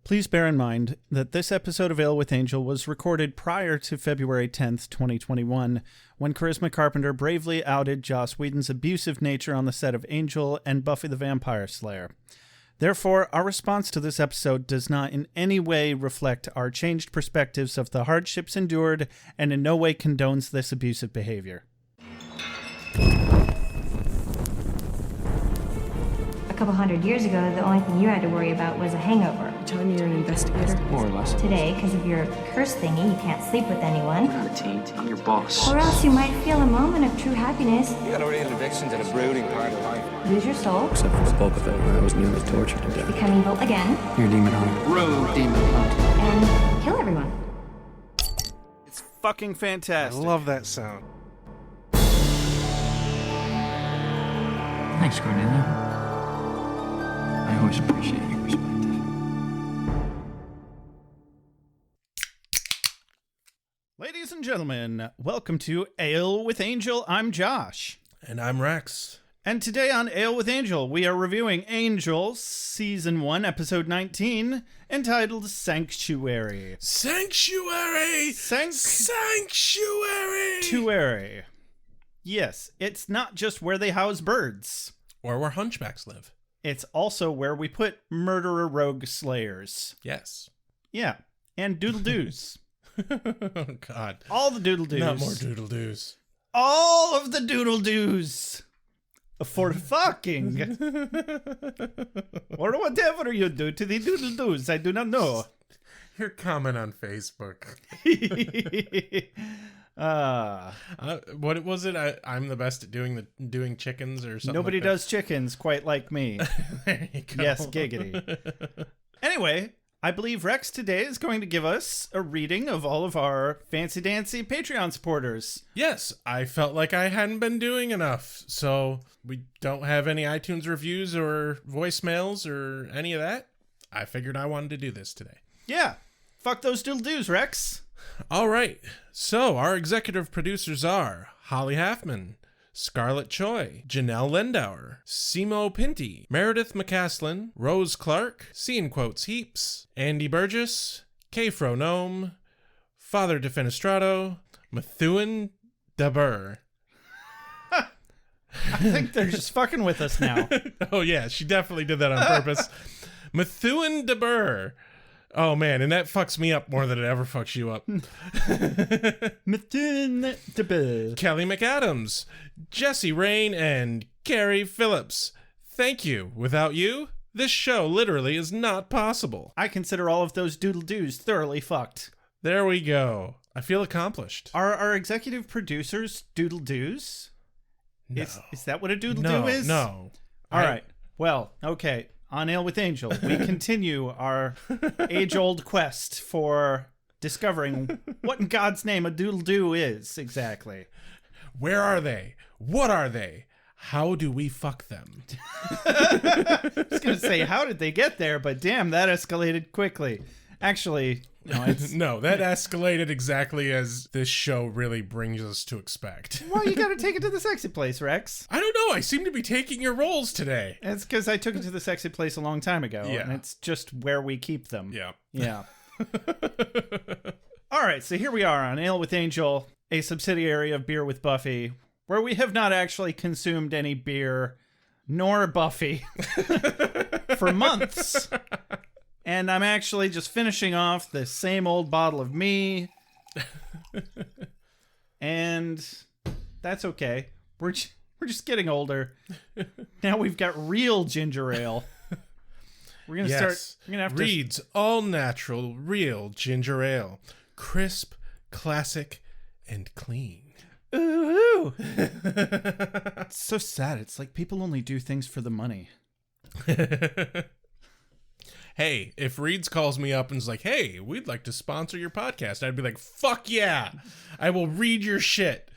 Please bear in mind that this episode of Ale with Angel was recorded prior to February 10th, 2021, when Charisma Carpenter bravely outed Joss Whedon's abusive nature on the set of Angel and Buffy the Vampire Slayer. Therefore, our response to this episode does not in any way reflect our changed perspectives of the hardships endured and in no way condones this abusive behavior. A couple hundred years ago, the only thing you had to worry about was a hangover. Telling me you're an investigator? More or less. Today, because of your curse thingy, you can't sleep with anyone. We're not a team. I'm your boss. Or else you might feel a moment of true happiness. You got a real addiction to the brooding part of life. Lose your soul. Except for the bulk of it, where I was nearly tortured to death. Become evil again. You're a demon hunter. Road demon hunt. And kill everyone. It's fucking I fantastic. love that sound. Thanks, Cornelia. I always appreciate your perspective. Ladies and gentlemen, welcome to Ale with Angel. I'm Josh. And I'm Rex. And today on Ale with Angel, we are reviewing Angel, Season 1, Episode 19, entitled Sanctuary. Sanctuary! Sanctuary! Sanctuary. Yes, it's not just where they house birds. Or where hunchbacks live. It's also where we put murderer rogue slayers. Yes. Yeah, and doodle-doos. Oh, God. All the doodle-doos. Not more doodle-doos. All of the doodle-doos. For fucking. Or whatever you do to the doodle-doos, I do not know. Your comment on Facebook. What was it? I'm the best at doing chickens or something. Nobody like does chickens quite like me. There you go. Yes, giggity. Anyway, I believe Rex today is going to give us a reading of all of our fancy-dancy Patreon supporters. Yes, I felt like I hadn't been doing enough, so we don't have any iTunes reviews or voicemails or any of that. I figured I wanted to do this today. Yeah, fuck those doodle-doos, Rex. All right, so our executive producers are Holly Halfman, Scarlett Choi, Janelle Lendauer, Simo Pinty, Meredith McCaslin, Rose Clark, C in Quotes Heaps, Andy Burgess, K-Fro Gnome, Father Defenestrato, Methuen Dabur. I think they're just fucking with us now. Oh yeah, she definitely did that on purpose. Methuen Dabur. Oh man, and that fucks me up more than it ever fucks you up. Kelly McAdams, Jesse Rain, and Carrie Phillips. Thank you. Without you, this show literally is not possible. I consider all of those doodle-doos thoroughly fucked. There we go. I feel accomplished. Are our executive producers doodle-doos? No. Is that what a doodle-doo is? No. All right. Well, okay. On Ale with Angel, we continue our age-old quest for discovering what in God's name a doodle-doo is exactly. Where are they? What are they? How do we fuck them? I was going to say, how did they get there? But damn, that escalated quickly. Actually, no, it's... No, that escalated exactly as this show really brings us to expect. Well, you got to take it to the sexy place, Rex. I don't know. I seem to be taking your roles today. It's because I took it to the sexy place a long time ago, Yeah. and it's just where we keep them. Yeah. Yeah. All right, so here we are on Ale with Angel, a subsidiary of Beer with Buffy, where we have not actually consumed any beer nor Buffy for months. And I'm actually just finishing off the same old bottle of me. And that's okay. We're just getting older. Now we've got real ginger ale. We're going to start. We're going to have Reed's all natural, real ginger ale. Crisp, classic, and clean. Ooh. It's so sad. It's like people only do things for the money. Hey, if Reed's calls me up and is like, hey, we'd like to sponsor your podcast, I'd be like, fuck yeah. I will read your shit.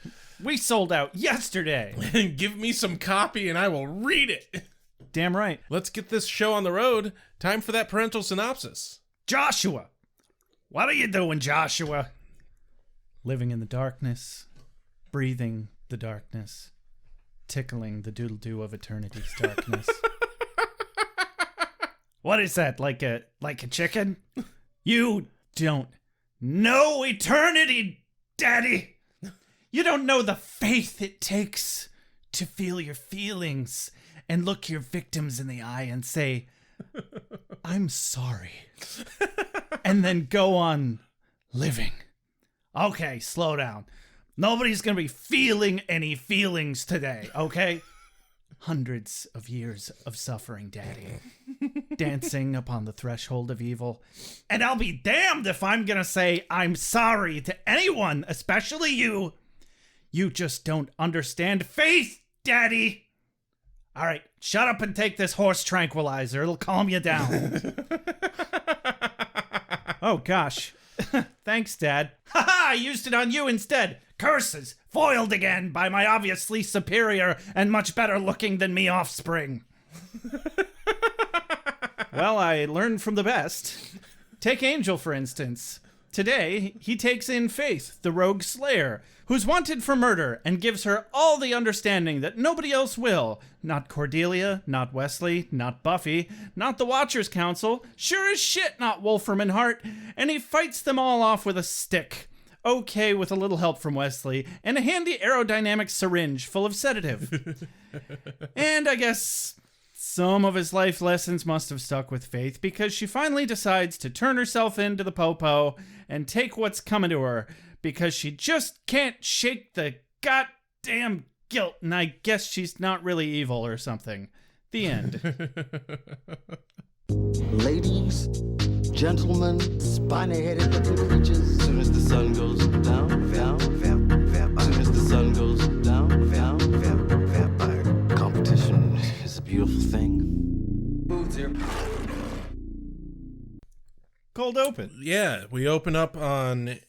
We sold out yesterday. Give me some copy and I will read it. Damn right. Let's get this show on the road. Time for that parental synopsis. Joshua. What are you doing, Joshua? Living in the darkness, breathing the darkness, tickling the doodle-doo of eternity's darkness. What is that? Like a chicken? You don't know eternity, Daddy. You don't know the faith it takes to feel your feelings and look your victims in the eye and say, I'm sorry. And then go on living. Okay, slow down. Nobody's gonna be feeling any feelings today, okay? Hundreds of years of suffering, Daddy. Dancing upon the threshold of evil. And I'll be damned if I'm gonna say I'm sorry to anyone, especially you. You just don't understand faith, Daddy. All right, shut up and take this horse tranquilizer. It'll calm you down. Oh, gosh. Thanks, Dad. Ha-ha! I used it on you instead. Curses! Foiled again by my obviously superior and much better looking than me offspring. Well, I learned from the best. Take Angel, for instance. Today, he takes in Faith, the rogue slayer, who's wanted for murder, and gives her all the understanding that nobody else will. Not Cordelia, not Wesley, not Buffy, not the Watchers Council, sure as shit not Wolfram and Hart, and he fights them all off with a stick. Okay, with a little help from Wesley, and a handy aerodynamic syringe full of sedative. And I guess some of his life lessons must have stuck with Faith, because she finally decides to turn herself into the Popo and take what's coming to her, because she just can't shake the goddamn guilt, and I guess she's not really evil or something. The end. Ladies, gentlemen, spiny-headed looking creatures. As soon as the sun goes down, as soon as the sun goes down, vampire. Competition is a beautiful thing. Foods here. Cold open. Yeah, we open up on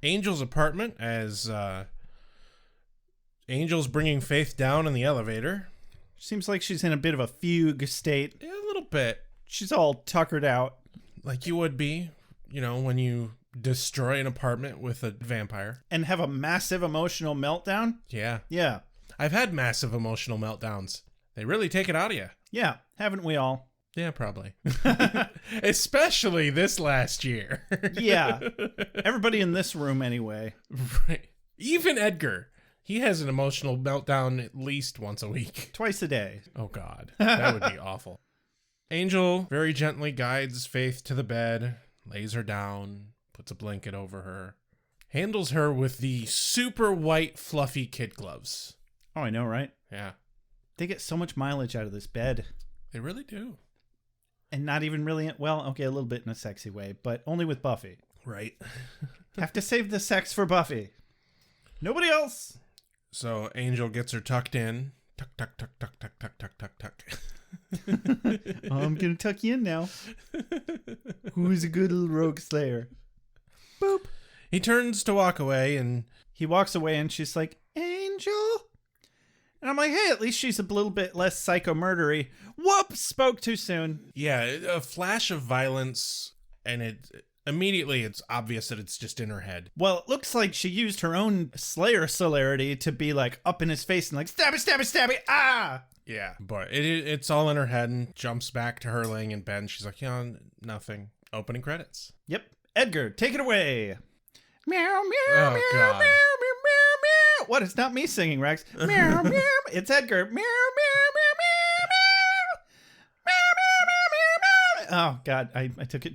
Angel's apartment as Angel's bringing Faith down in the elevator. Seems like she's in a bit of a fugue state. Yeah, a little bit. She's all tuckered out. Like you would be, when you destroy an apartment with a vampire. And have a massive emotional meltdown? Yeah. Yeah. I've had massive emotional meltdowns. They really take it out of you. Yeah, haven't we all? Yeah, probably. Especially this last year. Yeah. Everybody in this room anyway. Right. Even Edgar. He has an emotional meltdown at least once a week. Twice a day. Oh, God. That would be awful. Angel very gently guides Faith to the bed, lays her down, puts a blanket over her, handles her with the super white fluffy kid gloves. Oh, I know, right? Yeah. They get so much mileage out of this bed. They really do. And not even really, well, okay, a little bit in a sexy way, but only with Buffy. Right. Have to save the sex for Buffy. Nobody else. So Angel gets her tucked in. Tuck, tuck, tuck, tuck, tuck, tuck, tuck, tuck, tuck. I'm gonna tuck you in now. Who's a good little rogue slayer? Boop. He turns to walk away, and he walks away, and she's like, Angel? And I'm like, hey, at least she's a little bit less psycho-murdery. Whoops, spoke too soon. Yeah, a flash of violence, and immediately it's obvious that it's just in her head. Well, it looks like she used her own slayer celerity to be like up in his face and like, stabby, stabby, stabby, ah! Yeah, but it's all in her head, and jumps back to her laying in bed, and she's like, nothing. Opening credits. Yep. Edgar, take it away. Meow, meow, Oh, meow, God. meow, meow, meow, meow. What? It's not me singing, Rex. Meow, meow. It's Edgar. Meow, meow, meow, meow, meow. Meow, meow, meow, meow, meow. Oh, God. I took it.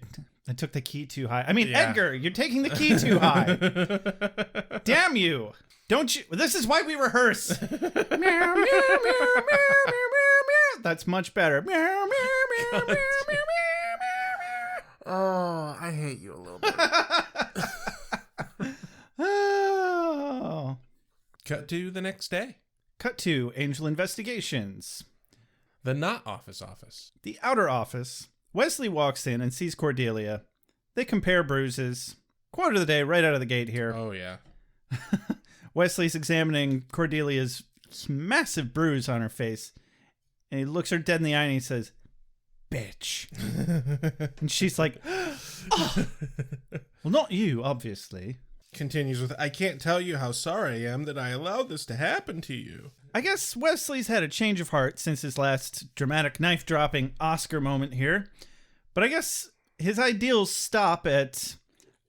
I took the key too high. I mean, Yeah. Edgar, you're taking the key too high. Damn you. Don't you? This is why we rehearse. Meow, meow, meow, meow, meow, meow, meow. That's much better. Meow, meow, meow, meow, meow, meow, meow. Oh, I hate you a little bit. Oh. Cut to the next day. Cut to Angel Investigations. The not office. The outer office. Wesley walks in and sees Cordelia. They compare bruises. Quote of the day right out of the gate here. Oh, yeah. Wesley's examining Cordelia's massive bruise on her face. And he looks her dead in the eye and he says, bitch. And she's like, oh. Well, not you, obviously. Continues with, I can't tell you how sorry I am that I allowed this to happen to you. I guess Wesley's had a change of heart since his last dramatic knife-dropping Oscar moment here. But I guess his ideals stop at,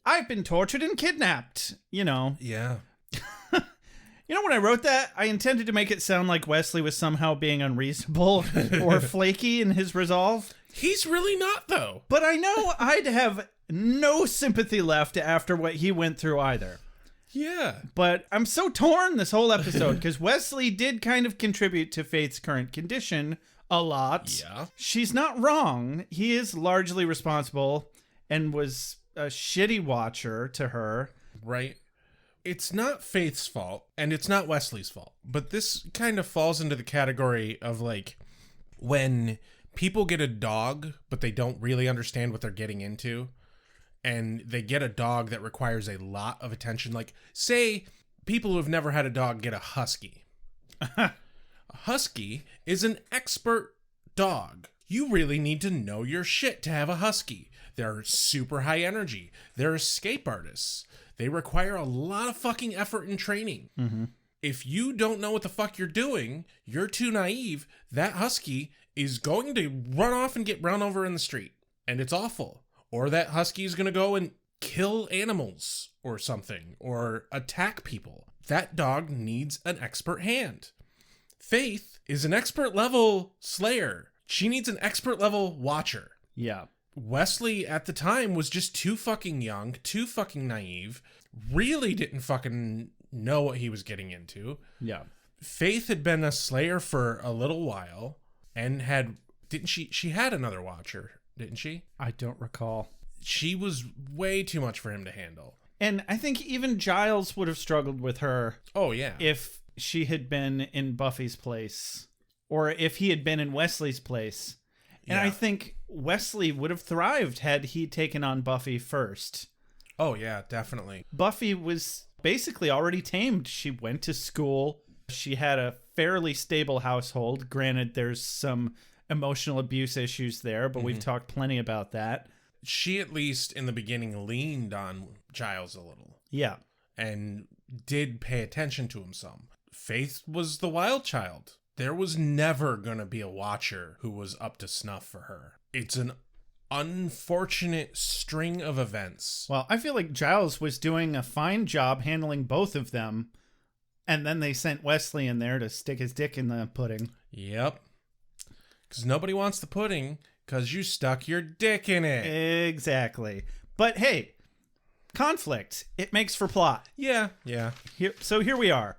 I've been tortured and kidnapped, you know. Yeah. You know, when I wrote that, I intended to make it sound like Wesley was somehow being unreasonable or flaky in his resolve. He's really not, though. But I know I'd have no sympathy left after what he went through either. Yeah. But I'm so torn this whole episode because Wesley did kind of contribute to Faith's current condition a lot. Yeah. She's not wrong. He is largely responsible and was a shitty watcher to her. Right. It's not Faith's fault, and it's not Wesley's fault. But this kind of falls into the category of, like, when people get a dog, but they don't really understand what they're getting into, and they get a dog that requires a lot of attention. Like, say, people who have never had a dog get a husky. A husky is an expert dog. You really need to know your shit to have a husky. They're super high energy. They're escape artists. They require a lot of fucking effort and training. Mm-hmm. If you don't know what the fuck you're doing, you're too naive, that husky is going to run off and get run over in the street. And it's awful. Or that husky is going to go and kill animals or something, or attack people. That dog needs an expert hand. Faith is an expert level slayer. She needs an expert level watcher. Yeah. Wesley at the time was just too fucking young, too fucking naive, really didn't fucking know what he was getting into. Yeah. Faith had been a slayer for a little while and she had another watcher, didn't she? I don't recall. She was way too much for him to handle. And I think even Giles would have struggled with her. Oh, yeah. If she had been in Buffy's place, or if he had been in Wesley's place. And Yeah. I think Wesley would have thrived had he taken on Buffy first. Oh, yeah, definitely. Buffy was basically already tamed. She went to school. She had a fairly stable household. Granted, there's some emotional abuse issues there, but we've talked plenty about that. She, at least in the beginning, leaned on Giles a little. Yeah. And did pay attention to him some. Faith was the wild child. There was never going to be a watcher who was up to snuff for her. It's an unfortunate string of events. Well, I feel like Giles was doing a fine job handling both of them, and then they sent Wesley in there to stick his dick in the pudding. Yep. Because nobody wants the pudding because you stuck your dick in it. Exactly. But hey, conflict. It makes for plot. Yeah. So here we are.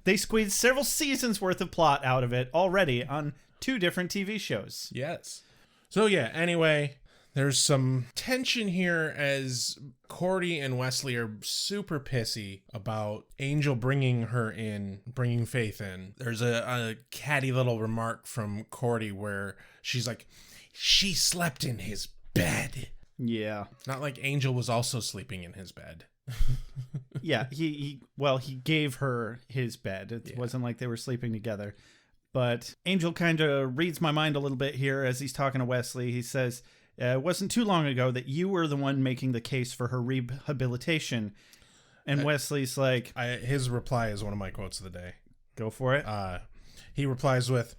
They squeezed several seasons worth of plot out of it already on 2 different TV shows. Yes. So yeah, anyway, there's some tension here as Cordy and Wesley are super pissy about Angel bringing Faith in. There's a catty little remark from Cordy where she's like, she slept in his bed. Yeah. Not like Angel was also sleeping in his bed. Yeah, he gave her his bed. It wasn't like they were sleeping together. But Angel kind of reads my mind a little bit here as he's talking to Wesley. He says, it wasn't too long ago that you were the one making the case for her rehabilitation. And Wesley's like... his reply is one of my quotes of the day. Go for it. He replies with,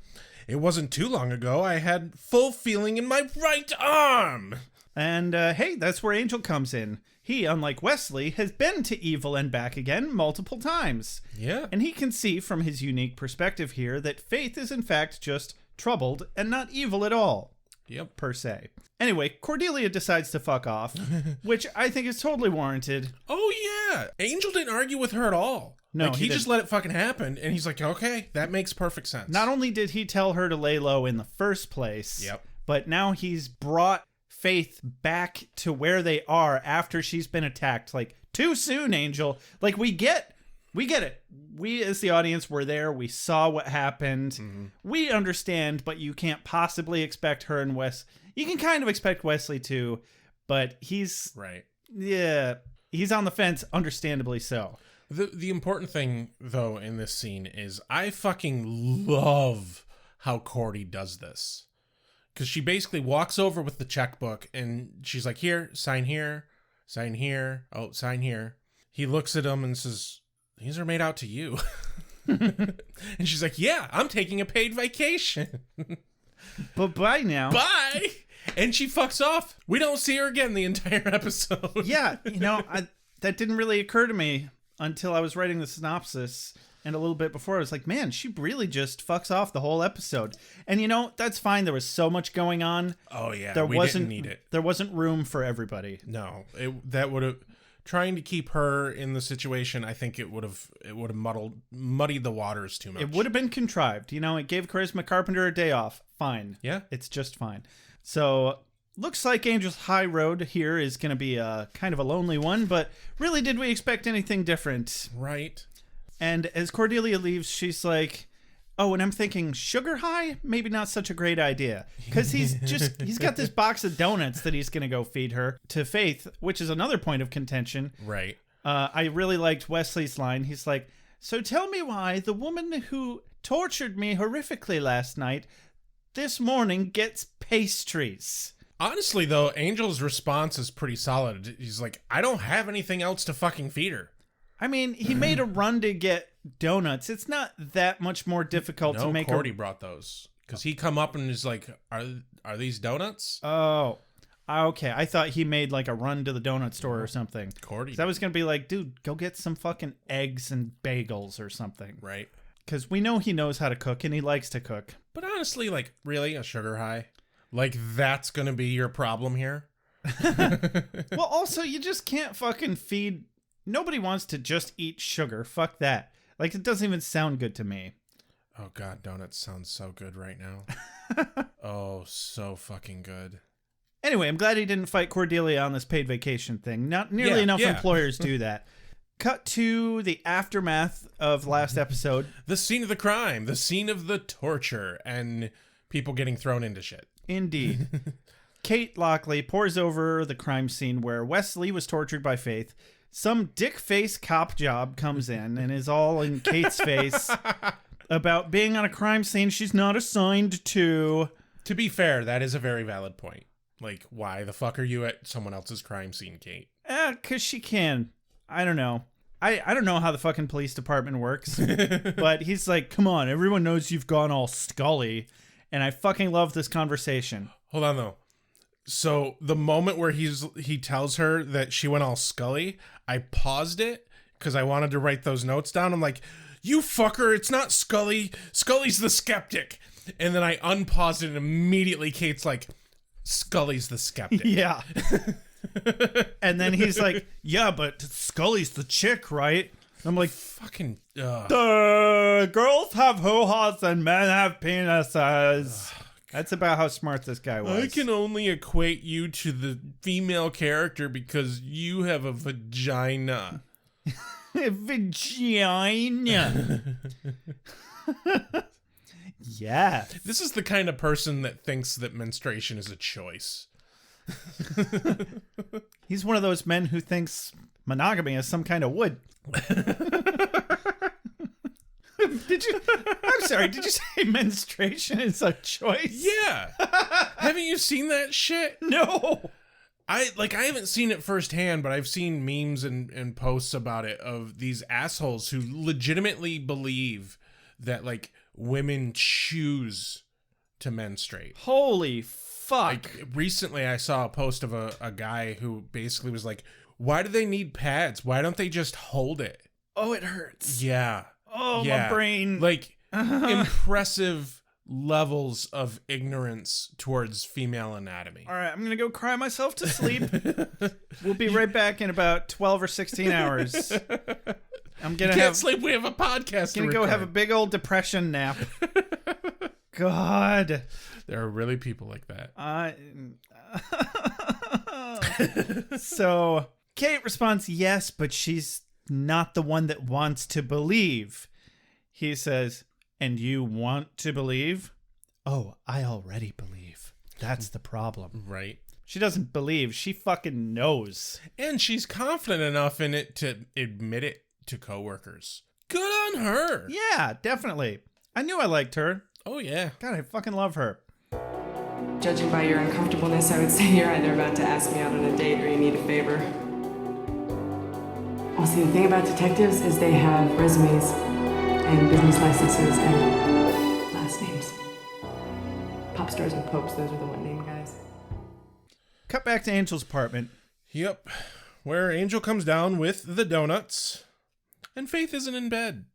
it wasn't too long ago I had full feeling in my right arm. And hey, that's where Angel comes in. He, unlike Wesley, has been to evil and back again multiple times. Yeah. And he can see from his unique perspective here that Faith is in fact just troubled and not evil at all. Yep. Per se. Anyway, Cordelia decides to fuck off, which I think is totally warranted. Oh, yeah. Angel didn't argue with her at all. No, like, he he just didn't. let it fucking happen. And he's like, okay, that makes perfect sense. Not only did he tell her to lay low in the first place, Yep. but now he's brought Faith back to where they are after she's been attacked. Like, too soon, Angel. Like, we get it. We, as the audience, were there. We saw what happened. Mm-hmm. We understand, but you can't possibly expect her and Wes. You can kind of expect Wesley to, but he's... Right. Yeah, he's on the fence, understandably so. The important thing, though, in this scene is I fucking love how Cordy does this. Because she basically walks over with the checkbook and she's like, here, sign here, sign here, oh, sign here. He looks at him and says, these are made out to you. And she's like, yeah, I'm taking a paid vacation. But bye now. Bye. And she fucks off. We don't see her again the entire episode. Yeah, that didn't really occur to me until I was writing the synopsis. And a little bit before, I was like, man, she really just fucks off the whole episode. And that's fine. There was so much going on. Oh, yeah. Didn't need it. There wasn't room for everybody. No. That would have... Trying to keep her in the situation, I think it would have muddied the waters too much. It would have been contrived. It gave Charisma Carpenter a day off. Fine. Yeah. It's just fine. So, looks like Angel's High Road here is going to be a kind of a lonely one, but really, did we expect anything different? Right. And as Cordelia leaves, she's like, oh, and I'm thinking, sugar high? Maybe not such a great idea. Because he's got this box of donuts that he's going to go feed her to Faith, which is another point of contention. Right. I really liked Wesley's line. He's like, so tell me why the woman who tortured me horrifically last night, this morning gets pastries. Honestly, though, Angel's response is pretty solid. He's like, I don't have anything else to fucking feed her. I mean, he made a run to get donuts. It's not that much more difficult to make. Cordy brought those because he come up and is like, "Are these donuts?" Oh, okay. I thought he made like a run to the donut store or something. Cordy. I was gonna be like, dude, go get some fucking eggs and bagels or something. Right. Because we know he knows how to cook and he likes to cook. But honestly, like, really, a sugar high? Like, that's gonna be your problem here? Well, also, you just can't fucking feed. Nobody wants to just eat sugar. Fuck that. Like, it doesn't even sound good to me. Oh, God, donuts sound so good right now. Oh, so fucking good. Anyway, I'm glad he didn't fight Cordelia on this paid vacation thing. Not nearly enough employers do that. Cut to the aftermath of last episode. The scene of the crime, the scene of the torture, and people getting thrown into shit. Indeed. Kate Lockley pours over the crime scene where Wesley was tortured by Faith. Some dick face cop job comes in and is all in Kate's face about being on a crime scene she's not assigned to. To be fair, that is a very valid point. Like, why the fuck are you at someone else's crime scene, Kate? 'Cause she can. I don't know. I don't know how the fucking police department works. But he's like, come on, everyone knows you've gone all Scully. And I fucking love this conversation. Hold on, though. So the moment where he tells her that she went all Scully, I paused it because I wanted to write those notes down. I'm like, you fucker, it's not Scully. Scully's the skeptic. And then I unpaused it and immediately Kate's like, Scully's the skeptic. Yeah. And then he's like, yeah, but Scully's the chick, right? I'm like, fucking... The girls have hoo-has and men have penises. That's about how smart this guy was. I can only equate you to the female character because you have a vagina. Vagina. Yeah. This is the kind of person that thinks that menstruation is a choice. He's one of those men who thinks monogamy is some kind of wood. I'm sorry, did you say menstruation is a choice? Yeah. Haven't you seen that shit? No. I haven't seen it firsthand, but I've seen memes and posts about it of these assholes who legitimately believe that like women choose to menstruate. Holy fuck. Like recently I saw a post of a guy who basically was like, why do they need pads? Why don't they just hold it? Oh, it hurts. Yeah. Oh, yeah. My brain. Like, impressive levels of ignorance towards female anatomy. All right, I'm going to go cry myself to sleep. We'll be right back in about 12 or 16 hours. I'm going to can't sleep. We have a podcast to record. Go have a big old depression nap. God. There are really people like that. So, Kate responds, yes, but she's not the one that wants to believe. He says, and you want to believe? Oh, I already believe. That's the problem. Right. She doesn't believe. She fucking knows. And she's confident enough in it to admit it to coworkers. Good on her. Yeah, definitely. I knew I liked her. Oh, yeah. God, I fucking love her. Judging by your uncomfortableness, I would say you're either about to ask me out on a date or you need a favor. Well, see, the thing about detectives is they have resumes. and business licenses and last names. Pop stars and popes, those are the one-name guys. Cut back to Angel's apartment. Yep. Where Angel comes down with the donuts, and Faith isn't in bed.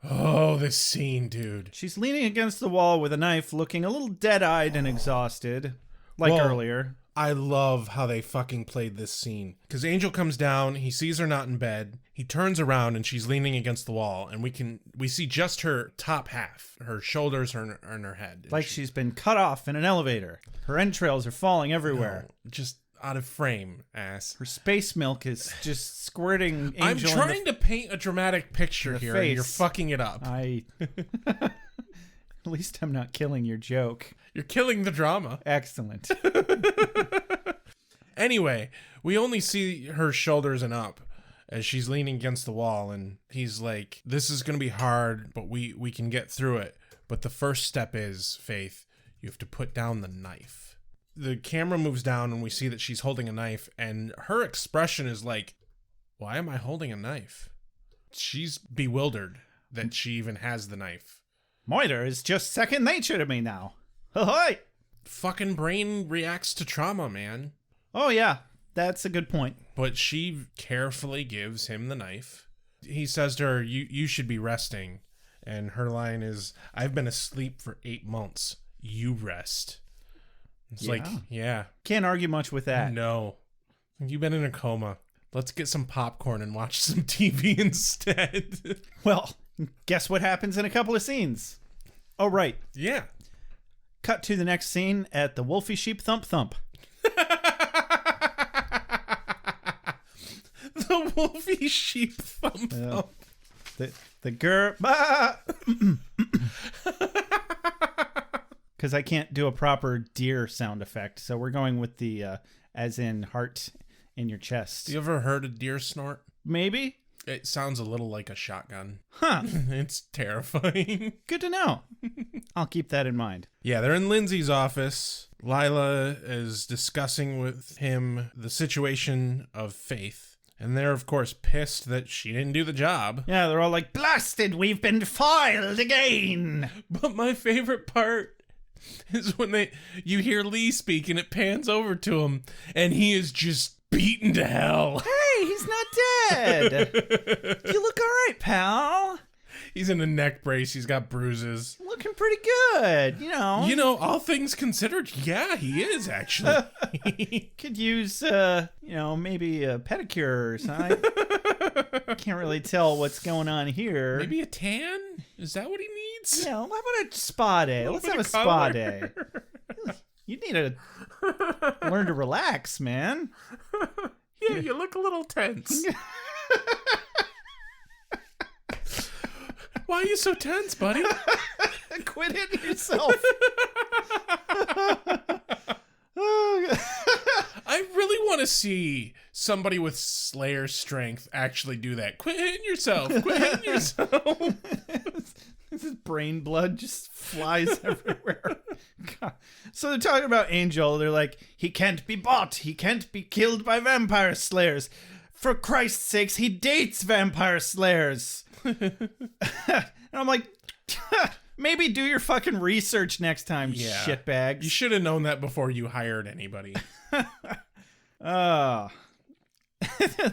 Oh, this scene, dude. She's leaning against the wall with a knife, looking a little dead-eyed and exhausted, like earlier. I love how they fucking played this scene. Because Angel comes down, he sees her not in bed, he turns around and she's leaning against the wall, and we see just her top half, her shoulders and her head. Like she's been cut off in an elevator. Her entrails are falling everywhere. No, just out of frame, ass. Her space milk is just squirting Angel. I'm trying to paint a dramatic picture here, and you're fucking it up. At least I'm not killing your joke. You're killing the drama. Excellent. Anyway, we only see her shoulders and up as she's leaning against the wall, and he's like, this is going to be hard, but we can get through it. But the first step is, Faith, you have to put down the knife. The camera moves down, and we see that she's holding a knife, and her expression is like, why am I holding a knife? She's bewildered that she even has the knife. Moiter is just second nature to me now. Ahoy! Fucking brain reacts to trauma, man. Oh, yeah. That's a good point. But she carefully gives him the knife. He says to her, you should be resting. And her line is, I've been asleep for 8 months. You rest. It's like, yeah. Can't argue much with that. No. You've been in a coma. Let's get some popcorn and watch some TV instead. Well, guess what happens in a couple of scenes? Oh, right. Yeah. Cut to the next scene at the Wolfie Sheep Thump Thump. The Wolfie Sheep Thump Thump. The girl... Because I can't do a proper deer sound effect, so we're going with the as in heart in your chest. You ever heard a deer snort? Maybe. It sounds a little like a shotgun. Huh. It's terrifying. Good to know. I'll keep that in mind. Yeah, they're in Lindsay's office. Lila is discussing with him the situation of Faith. And they're, of course, pissed that she didn't do the job. Yeah, they're all like, blasted, we've been foiled again. But my favorite part is when you hear Lee speak and it pans over to him and he is just beaten to hell. Hey, he's not dead. You look all right, pal. He's in a neck brace. He's got bruises. Looking pretty good, you know. You know, all things considered, yeah, he is actually. Could use, maybe a pedicure or something. Can't really tell what's going on here. Maybe a tan? Is that what he needs? Yeah, how about a spa day? Let's have a spa day. You need to learn to relax, man. Yeah, you look a little tense. Why are you so tense, buddy? Quit hitting yourself. I really want to see somebody with Slayer strength actually do that. Quit hitting yourself. Quit hitting yourself. His brain blood just flies everywhere. God. So they're talking about Angel. They're like, he can't be bought. He can't be killed by vampire slayers. For Christ's sakes, he dates vampire slayers. And I'm like, maybe do your fucking research next time, shitbags. You should have known that before you hired anybody.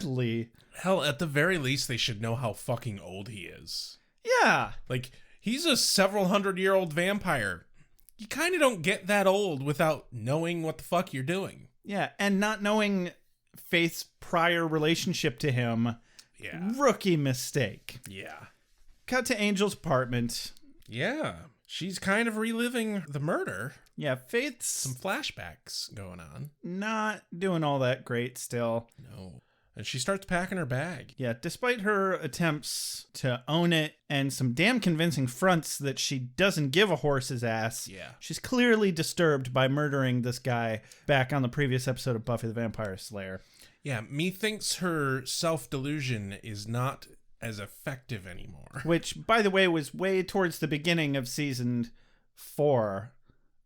Lee. Hell, at the very least, they should know how fucking old he is. Yeah. Like, he's a several 100-year-old vampire. You kind of don't get that old without knowing what the fuck you're doing. Yeah, and not knowing Faith's prior relationship to him. Yeah. Rookie mistake. Yeah. Cut to Angel's apartment. Yeah. She's kind of reliving the murder. Yeah, Faith's some flashbacks going on. Not doing all that great still. No. And she starts packing her bag. Yeah, despite her attempts to own it and some damn convincing fronts that she doesn't give a horse's ass. Yeah. She's clearly disturbed by murdering this guy back on the previous episode of Buffy the Vampire Slayer. Yeah, methinks her self-delusion is not as effective anymore. Which, by the way, was way towards the beginning of season 4.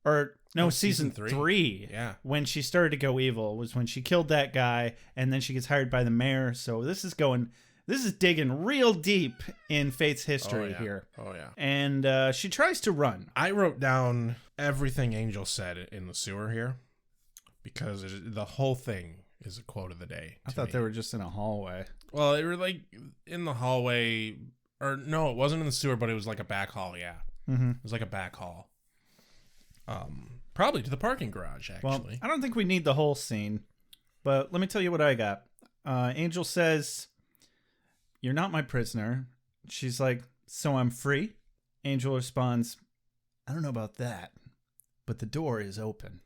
Or, no, season 3. Yeah. When she started to go evil was when she killed that guy and then she gets hired by the mayor. So this is going This is digging real deep in Faith's history here. Oh, yeah. And she tries to run. I wrote down everything Angel said in the sewer here because the whole thing is a quote of the day. I thought they were just in a hallway. Well, they were like in the hallway, or no, it wasn't in the sewer, but it was like a back hall, yeah. Mm-hmm. It was like a back hall. Probably to the parking garage, actually. Well, I don't think we need the whole scene, but let me tell you what I got. Angel says, "You're not my prisoner." She's like, "So I'm free?" Angel responds, "I don't know about that, but the door is open."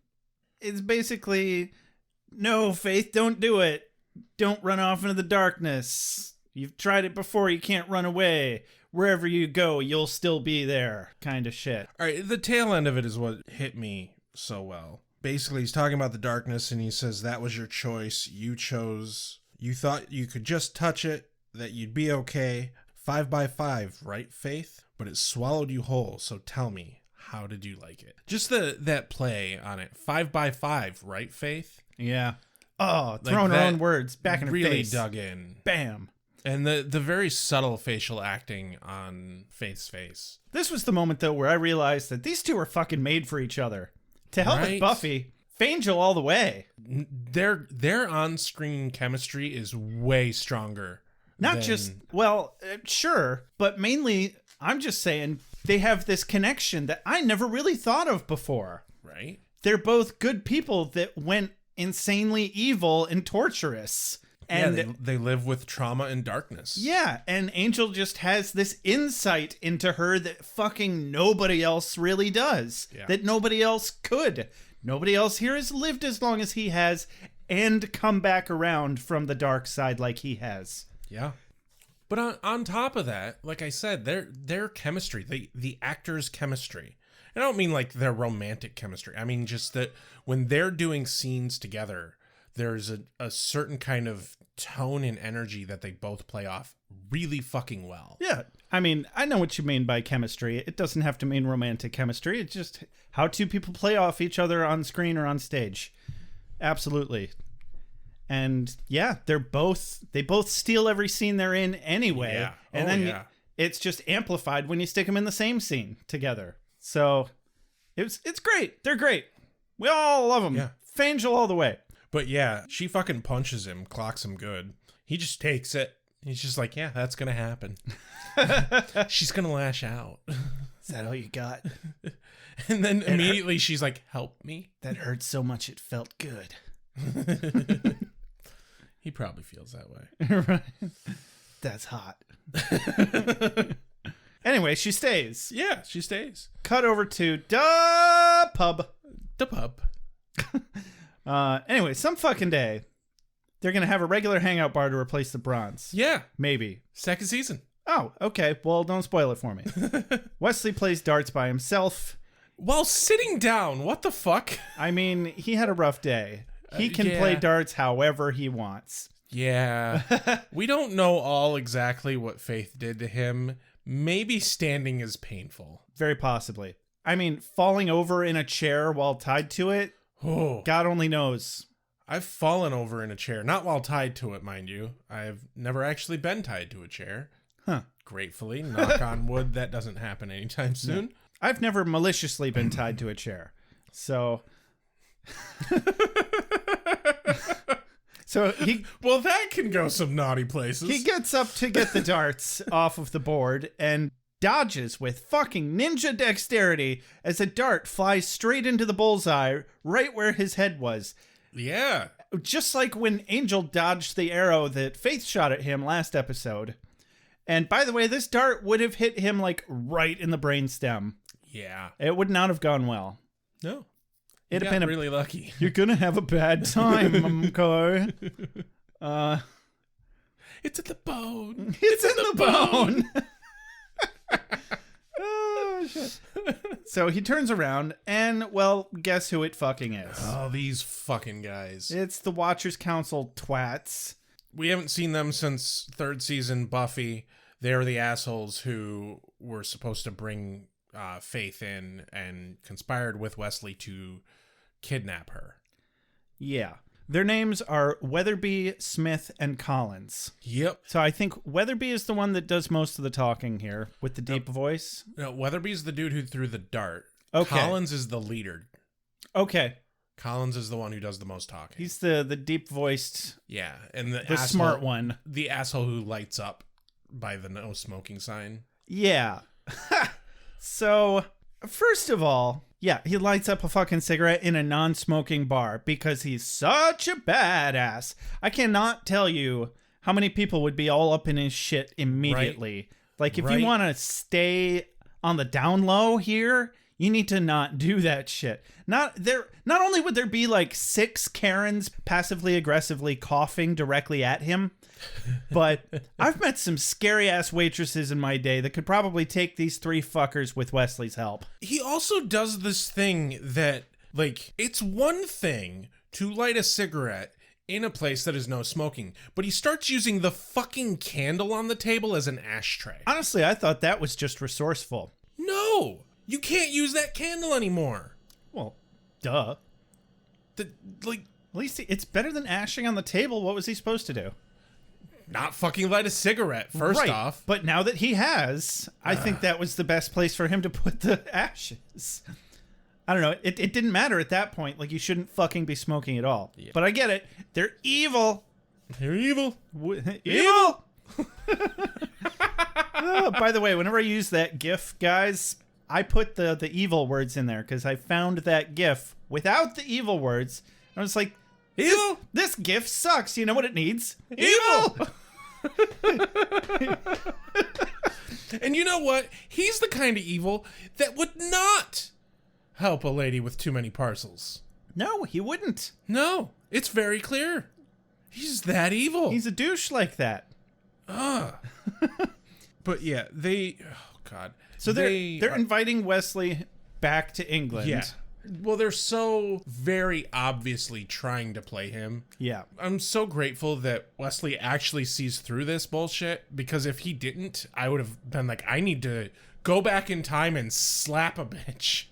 It's basically, no, Faith, don't do it. Don't run off into the darkness. You've tried it before, you can't run away. Wherever you go, you'll still be there, kind of shit. All right, the tail end of it is what hit me so well. Basically, he's talking about the darkness, and he says, that was your choice. You chose. You thought you could just touch it, that you'd be okay. 5 by 5, right, Faith? But it swallowed you whole, so tell me, how did you like it? Just that play on it. 5 by 5, right, Faith? Yeah. Oh, Like throwing her that own words back in her really face. dug in. Bam. And the very subtle facial acting on Faith's face. This was the moment, though, where I realized that these two are fucking made for each other. To hell with Right? Buffy, Fangel all the way. Their on-screen chemistry is way stronger. Not than- just, well, sure, but mainly, I'm just saying, they have this connection that I never really thought of before. Right? They're both good people that went insanely evil and torturous. And yeah, they live with trauma and darkness. yeah, and Angel just has this insight into her that fucking nobody else really does. Yeah. That nobody else could. Nobody else here has lived as long as he has and come back around from the dark side like he has. Yeah. But on top of that, like I said, their chemistry, the actors' chemistry. I don't mean like their romantic chemistry. I mean just that when they're doing scenes together, there's a certain kind of tone and energy that they both play off really fucking well. Yeah. I mean, I know what you mean by chemistry. It doesn't have to mean romantic chemistry. It's just how two people play off each other on screen or on stage. Absolutely. And yeah, they both steal every scene they're in anyway. Yeah. And then it's just amplified when you stick them in the same scene together. So it's great. They're great. We all love them. Yeah. Fangel all the way. But yeah, she fucking punches him, clocks him good. He just takes it. He's just like, yeah, that's gonna happen. She's gonna lash out. Is that all you got? And then immediately she's like, help me. That hurt so much it felt good. He probably feels that way. Right. That's hot. Anyway, she stays. Yeah, she stays. Cut over to the pub. The pub. Anyway, some fucking day, they're going to have a regular hangout bar to replace the bronze. Yeah. Maybe. Second season. Oh, okay. Well, don't spoil it for me. Wesley plays darts by himself. While sitting down. What the fuck? I mean, he had a rough day. He can yeah. play darts however he wants. Yeah. We don't know all exactly what Faith did to him. Maybe standing is painful. Very possibly. I mean, falling over in a chair while tied to it, Oh. God only knows. I've fallen over in a chair. Not while tied to it, mind you. I've never actually been tied to a chair. Huh. Gratefully. Knock on wood, that doesn't happen anytime soon. I've never maliciously been tied to a chair. So... So well, that can go some naughty places. he gets up to get the darts off of the board and dodges with fucking ninja dexterity as a dart flies straight into the bullseye right where his head was. Yeah. Just like when Angel dodged the arrow that Faith shot at him last episode. And by the way, this dart would have hit him like right in the brainstem. Yeah. It would not have gone well. No. It'd Got have been really lucky. You're gonna have a bad time, McCoy. It's in the bone. It's in the bone. Oh, shit. So he turns around and, well, guess who it fucking is? Oh, these fucking guys. It's the Watchers Council twats. We haven't seen them since third season Buffy. They're the assholes who were supposed to bring Faith in and conspired with Wesley to kidnap her. Yeah. Their names are Weatherby, Smith, and Collins. Yep. So I think Weatherby is the one that does most of the talking here with the deep voice. No, Weatherby's the dude who threw the dart. Okay. Collins is the leader. Okay. Collins is the one who does the most talking. He's the deep-voiced, Yeah, and the smart one. The asshole who lights up by the no smoking sign. Yeah. So, first of all, yeah, he lights up a fucking cigarette in a non-smoking bar because he's such a badass. I cannot tell you how many people would be all up in his shit immediately. Like, if you want to stay on the down low here, you need to not do that shit. Not only would there be like 6 Karens passively aggressively coughing directly at him, but I've met some scary ass waitresses in my day that could probably take these 3 fuckers with Wesley's help. He also does this thing that, like, it's one thing to light a cigarette in a place that is no smoking, but he starts using the fucking candle on the table as an ashtray. Honestly, I thought that was just resourceful. No! You can't use that candle anymore. Well, duh. At least it's better than ashing on the table. What was he supposed to do? Not fucking light a cigarette, first off. But now that he has, I think that was the best place for him to put the ashes. I don't know. It didn't matter at that point. Like, you shouldn't fucking be smoking at all. Yeah. But I get it. They're evil. They're evil. Evil! Oh, by the way, whenever I use that GIF, guys, I put the evil words in there because I found that GIF without the evil words. I was like, evil? This GIF sucks. You know what it needs? Evil! And you know what? He's the kind of evil that would not help a lady with too many parcels. No, he wouldn't. No, it's very clear. He's that evil. He's a douche like that. But yeah, oh God. So they're inviting Wesley back to England. Yeah. Well, they're so very obviously trying to play him. Yeah. I'm so grateful that Wesley actually sees through this bullshit, because if he didn't, I would have been like, I need to go back in time and slap a bitch.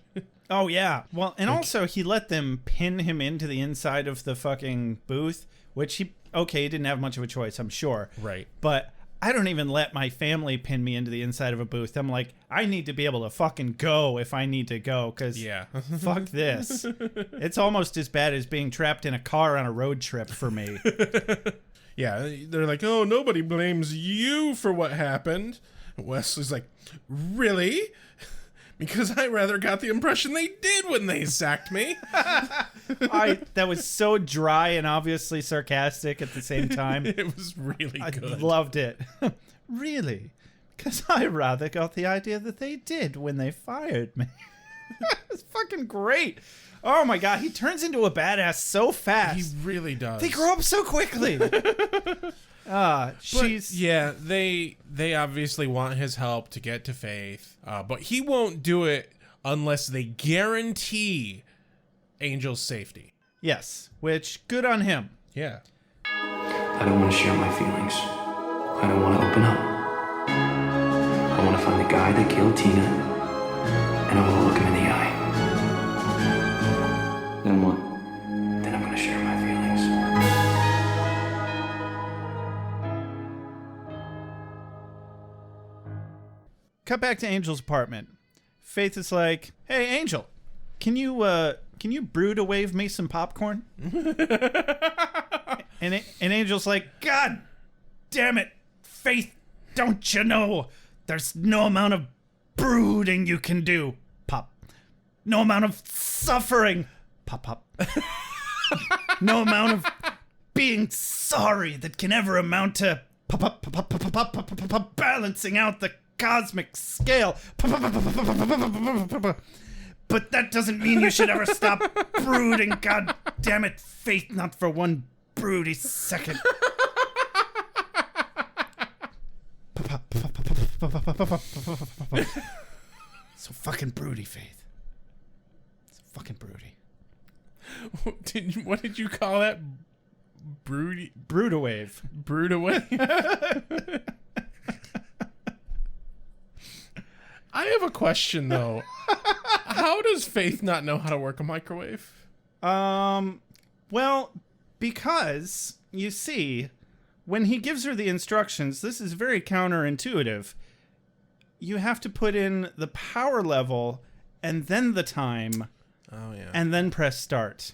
Oh, yeah. Well, and also he let them pin him into the inside of the fucking booth, which he didn't have much of a choice, I'm sure. Right. But I don't even let my family pin me into the inside of a booth. I'm like, I need to be able to fucking go if I need to go, because fuck this. It's almost as bad as being trapped in a car on a road trip for me. Yeah, they're like, oh, nobody blames you for what happened. Wesley's like, really? Because I rather got the impression they did when they sacked me. That was so dry and obviously sarcastic at the same time. It was really good. I loved it. Really? Because I rather got the idea that they did when they fired me. It's fucking great. Oh my God, he turns into a badass so fast. He really does. They grow up so quickly. They obviously want his help to get to Faith, but he won't do it unless they guarantee Angel's safety. Yes, which, good on him. Yeah. I don't want to share my feelings. I don't want to open up. I want to find the guy that killed Tina, and I want to look him in the eye. Then what? Then I'm going to share my feelings. Cut back to Angel's apartment. Faith is like, "Hey, Angel, can you brood wave me some popcorn?" and Angel's like, "God damn it, Faith, don't you know there's no amount of brooding you can do, pop. No amount of suffering, pop, pop. No amount of being sorry that can ever amount to pop, pop, pop, pop, pop, pop, pop, pop, pop, balancing out the cosmic scale. But that doesn't mean you should ever stop brooding. God damn it, Faith, not for one broody second." So fucking broody, Faith. So fucking broody. What did you call that? Broody? Broodawave. Broodawave? I have a question, though. How does Faith not know how to work a microwave? Well, Because, you see, when he gives her the instructions, this is very counterintuitive. You have to put in the power level and then the time. Oh, yeah. And then press start.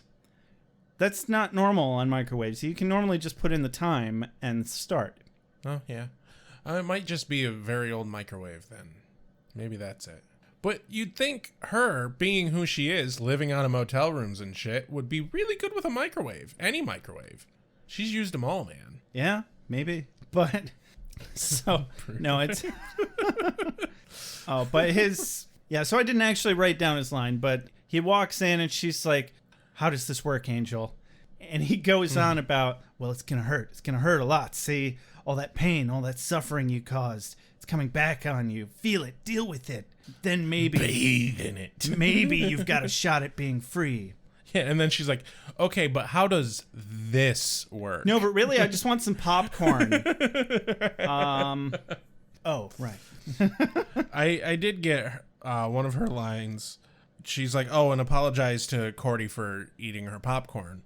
That's not normal on microwaves. You can normally just put in the time and start. Oh, yeah. It might just be a very old microwave then. Maybe that's it. But you'd think her, being who she is, living out of motel rooms and shit, would be really good with a microwave. Any microwave. She's used them all, man. Yeah, maybe. But, so, no, it's... Oh, but his... Yeah, so I didn't actually write down his line, but he walks in and she's like, how does this work, Angel? And he goes on about, well, it's going to hurt. It's going to hurt a lot. See, all that pain, all that suffering you caused, it's coming back on you. Feel it. Deal with it. Then maybe... Bathe in it. Maybe you've got a shot at being free. Yeah, and then she's like, okay, but how does this work? No, but really, I just want some popcorn. Oh, right. I did get one of her lines. She's like, oh, and apologize to Cordy for eating her popcorn.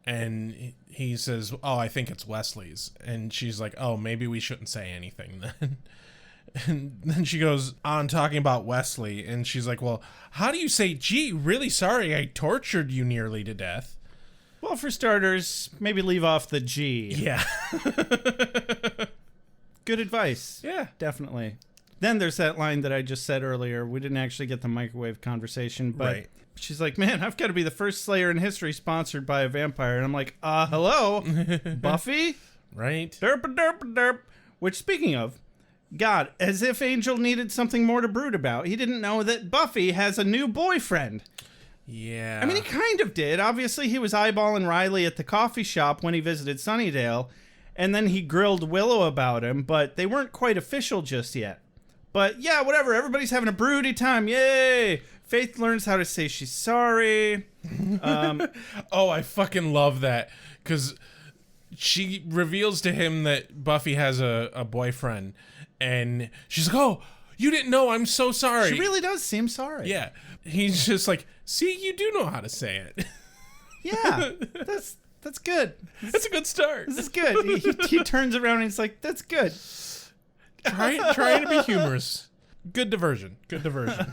And he says, oh, I think it's Wesley's. And she's like, oh, maybe we shouldn't say anything then. And then she goes on talking about Wesley. And she's like, well, how do you say, gee, really sorry I tortured you nearly to death? Well, for starters, maybe leave off the G. Yeah. Good advice. Yeah. Definitely. Then there's that line that I just said earlier. We didn't actually get the microwave conversation, but right. She's like, man, I've got to be the first Slayer in history sponsored by a vampire. And I'm like, hello? Buffy? Right. Derp, derp, derp. Which, speaking of, God, as if Angel needed something more to brood about. He didn't know that Buffy has a new boyfriend. Yeah. I mean, he kind of did. Obviously, he was eyeballing Riley at the coffee shop when he visited Sunnydale, and then he grilled Willow about him, but they weren't quite official just yet. But yeah, whatever. Everybody's having a broody time. Yay! Faith learns how to say she's sorry. Oh, I fucking love that. Because she reveals to him that Buffy has a boyfriend. And she's like, oh, you didn't know. I'm so sorry. She really does seem sorry. Yeah. He's just like, see, you do know how to say it. Yeah. That's good. That's a good start. This is good. He turns around and he's like, that's good. Trying to be humorous. Good diversion. Good diversion.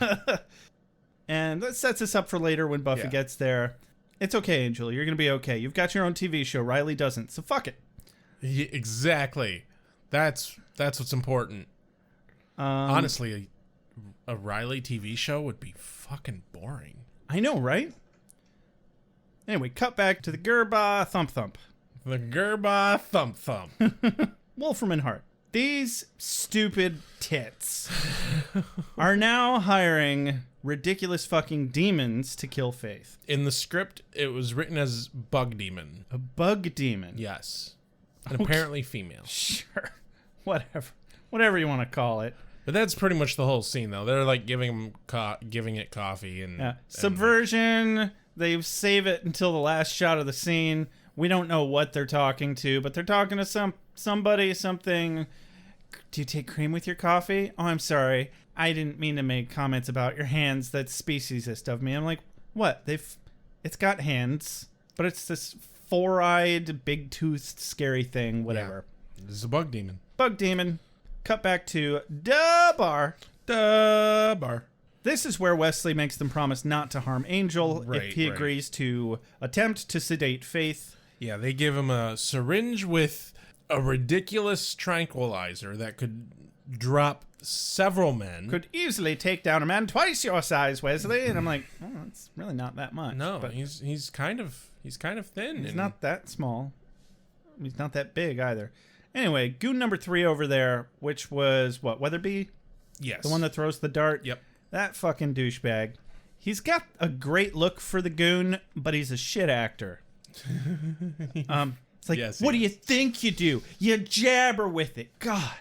And that sets us up for later when Buffy gets there. It's okay, Angel. You're going to be okay. You've got your own TV show. Riley doesn't. So fuck it. Yeah, exactly. That's what's important. Honestly, a Riley TV show would be fucking boring. I know, right? Anyway, cut back to the Gerba Thump Thump. The Gerba Thump Thump. Wolfram and Hart. These stupid tits are now hiring ridiculous fucking demons to kill Faith. In the script, it was written as Bug Demon. A bug demon. Yes. And apparently female. Sure. Whatever you want to call it. But that's pretty much the whole scene, though. They're like giving it coffee and subversion. They save it until the last shot of the scene. We don't know what they're talking to, but they're talking to somebody, something. Do you take cream with your coffee? Oh, I'm sorry. I didn't mean to make comments about your hands. That's speciesist of me. I'm like, what? It's got hands, but it's this four-eyed, big-toothed, scary thing, whatever. Yeah. This is a bug demon. Bug demon. Cut back to Da Bar. Da Bar. This is where Wesley makes them promise not to harm Angel if he agrees to attempt to sedate Faith. Yeah, they give him a syringe with a ridiculous tranquilizer that could drop several men. Could easily take down a man twice your size, Wesley. And I'm like, oh, it's really not that much. No, but he's kind of thin. He's not that small. He's not that big either. Anyway, goon number 3 over there, which was what, Weatherby? Yes. The one that throws the dart? Yep. That fucking douchebag. He's got a great look for the goon, but he's a shit actor. It's like, yes, what do you think you do? You jabber with it. God.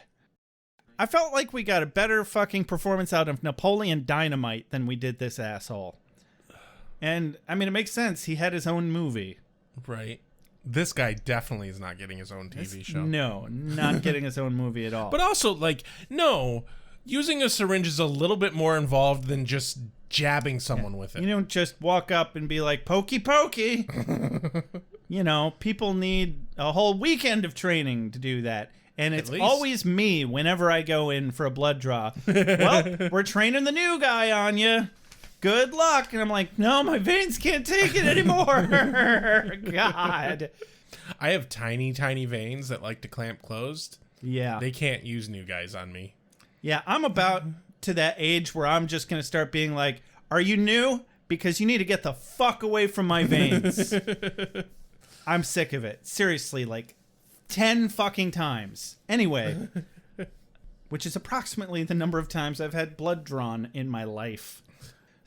I felt like we got a better fucking performance out of Napoleon Dynamite than we did this asshole. And, I mean, it makes sense. He had his own movie. Right. This guy definitely is not getting his own TV show. No, not getting his own movie at all. But also, like, no, using a syringe is a little bit more involved than just jabbing someone with it. You don't just walk up and be like, pokey pokey. You know, people need a whole weekend of training to do that. And it's always me whenever I go in for a blood draw. Well, we're training the new guy on you. Good luck. And I'm like, no, my veins can't take it anymore. God. I have tiny, tiny veins that like to clamp closed. Yeah. They can't use new guys on me. Yeah, I'm about to that age where I'm just going to start being like, are you new? Because you need to get the fuck away from my veins. I'm sick of it. Seriously, like 10 fucking times. Anyway, which is approximately the number of times I've had blood drawn in my life.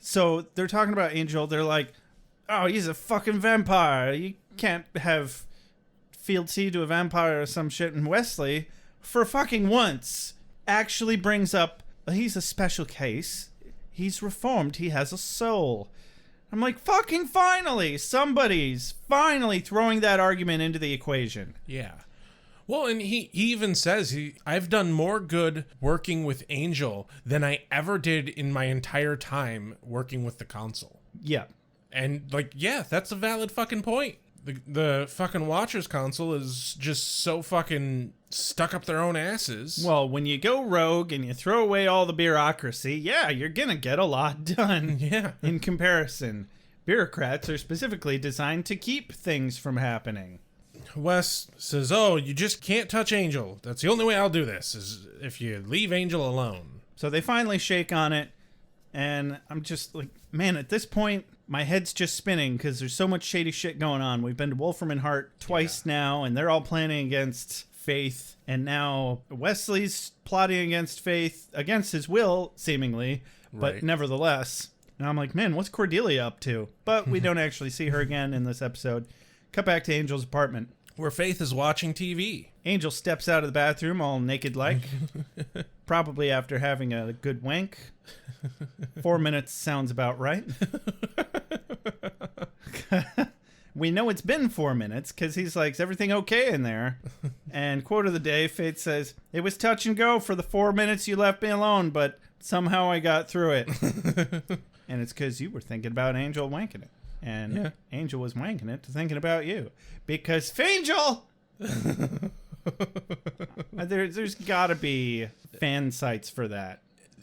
So they're talking about Angel. They're like, oh, he's a fucking vampire. You can't have field seed to a vampire or some shit. And Wesley, for fucking once, actually brings up, he's a special case. He's reformed. He has a soul. I'm like, fucking finally, somebody's finally throwing that argument into the equation. Yeah. Well, and he even says, I've done more good working with Angel than I ever did in my entire time working with the Council. Yeah. And, like, yeah, that's a valid fucking point. The fucking Watchers Council is just so fucking stuck up their own asses. Well, when you go rogue and you throw away all the bureaucracy, yeah, you're gonna get a lot done. Yeah. In comparison, bureaucrats are specifically designed to keep things from happening. Wes says, oh, you just can't touch Angel. That's the only way I'll do this, is if you leave Angel alone. So they finally shake on it, and I'm just like, man, at this point, my head's just spinning because there's so much shady shit going on. We've been to Wolfram and Hart twice now, and they're all planning against Faith, and now Wesley's plotting against Faith, against his will, seemingly, but Right. Nevertheless. And I'm like, man, what's Cordelia up to? But we don't actually see her again in this episode. Cut back to Angel's apartment, where Faith is watching TV. Angel steps out of the bathroom all naked-like, probably after having a good wank. 4 minutes sounds about right. We know it's been 4 minutes because he's like, is everything okay in there? And quote of the day, Faith says, it was touch and go for the 4 minutes you left me alone, but somehow I got through it. And it's because you were thinking about Angel wanking it. And Angel was wanking it to thinking about you. Because Fangel! There's got to be fan sites for that.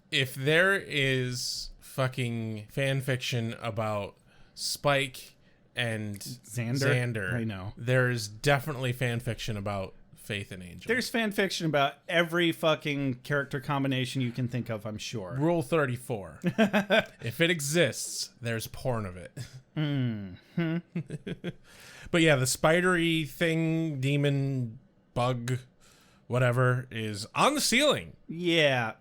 If there is fucking fan fiction about Spike and Xander, I know. There's definitely fan fiction about Faith and Angel. There's fan fiction about every fucking character combination you can think of, I'm sure. Rule 34. If it exists, there's porn of it. Mm-hmm. But yeah, the spidery thing, demon, bug, whatever, is on the ceiling. Yeah,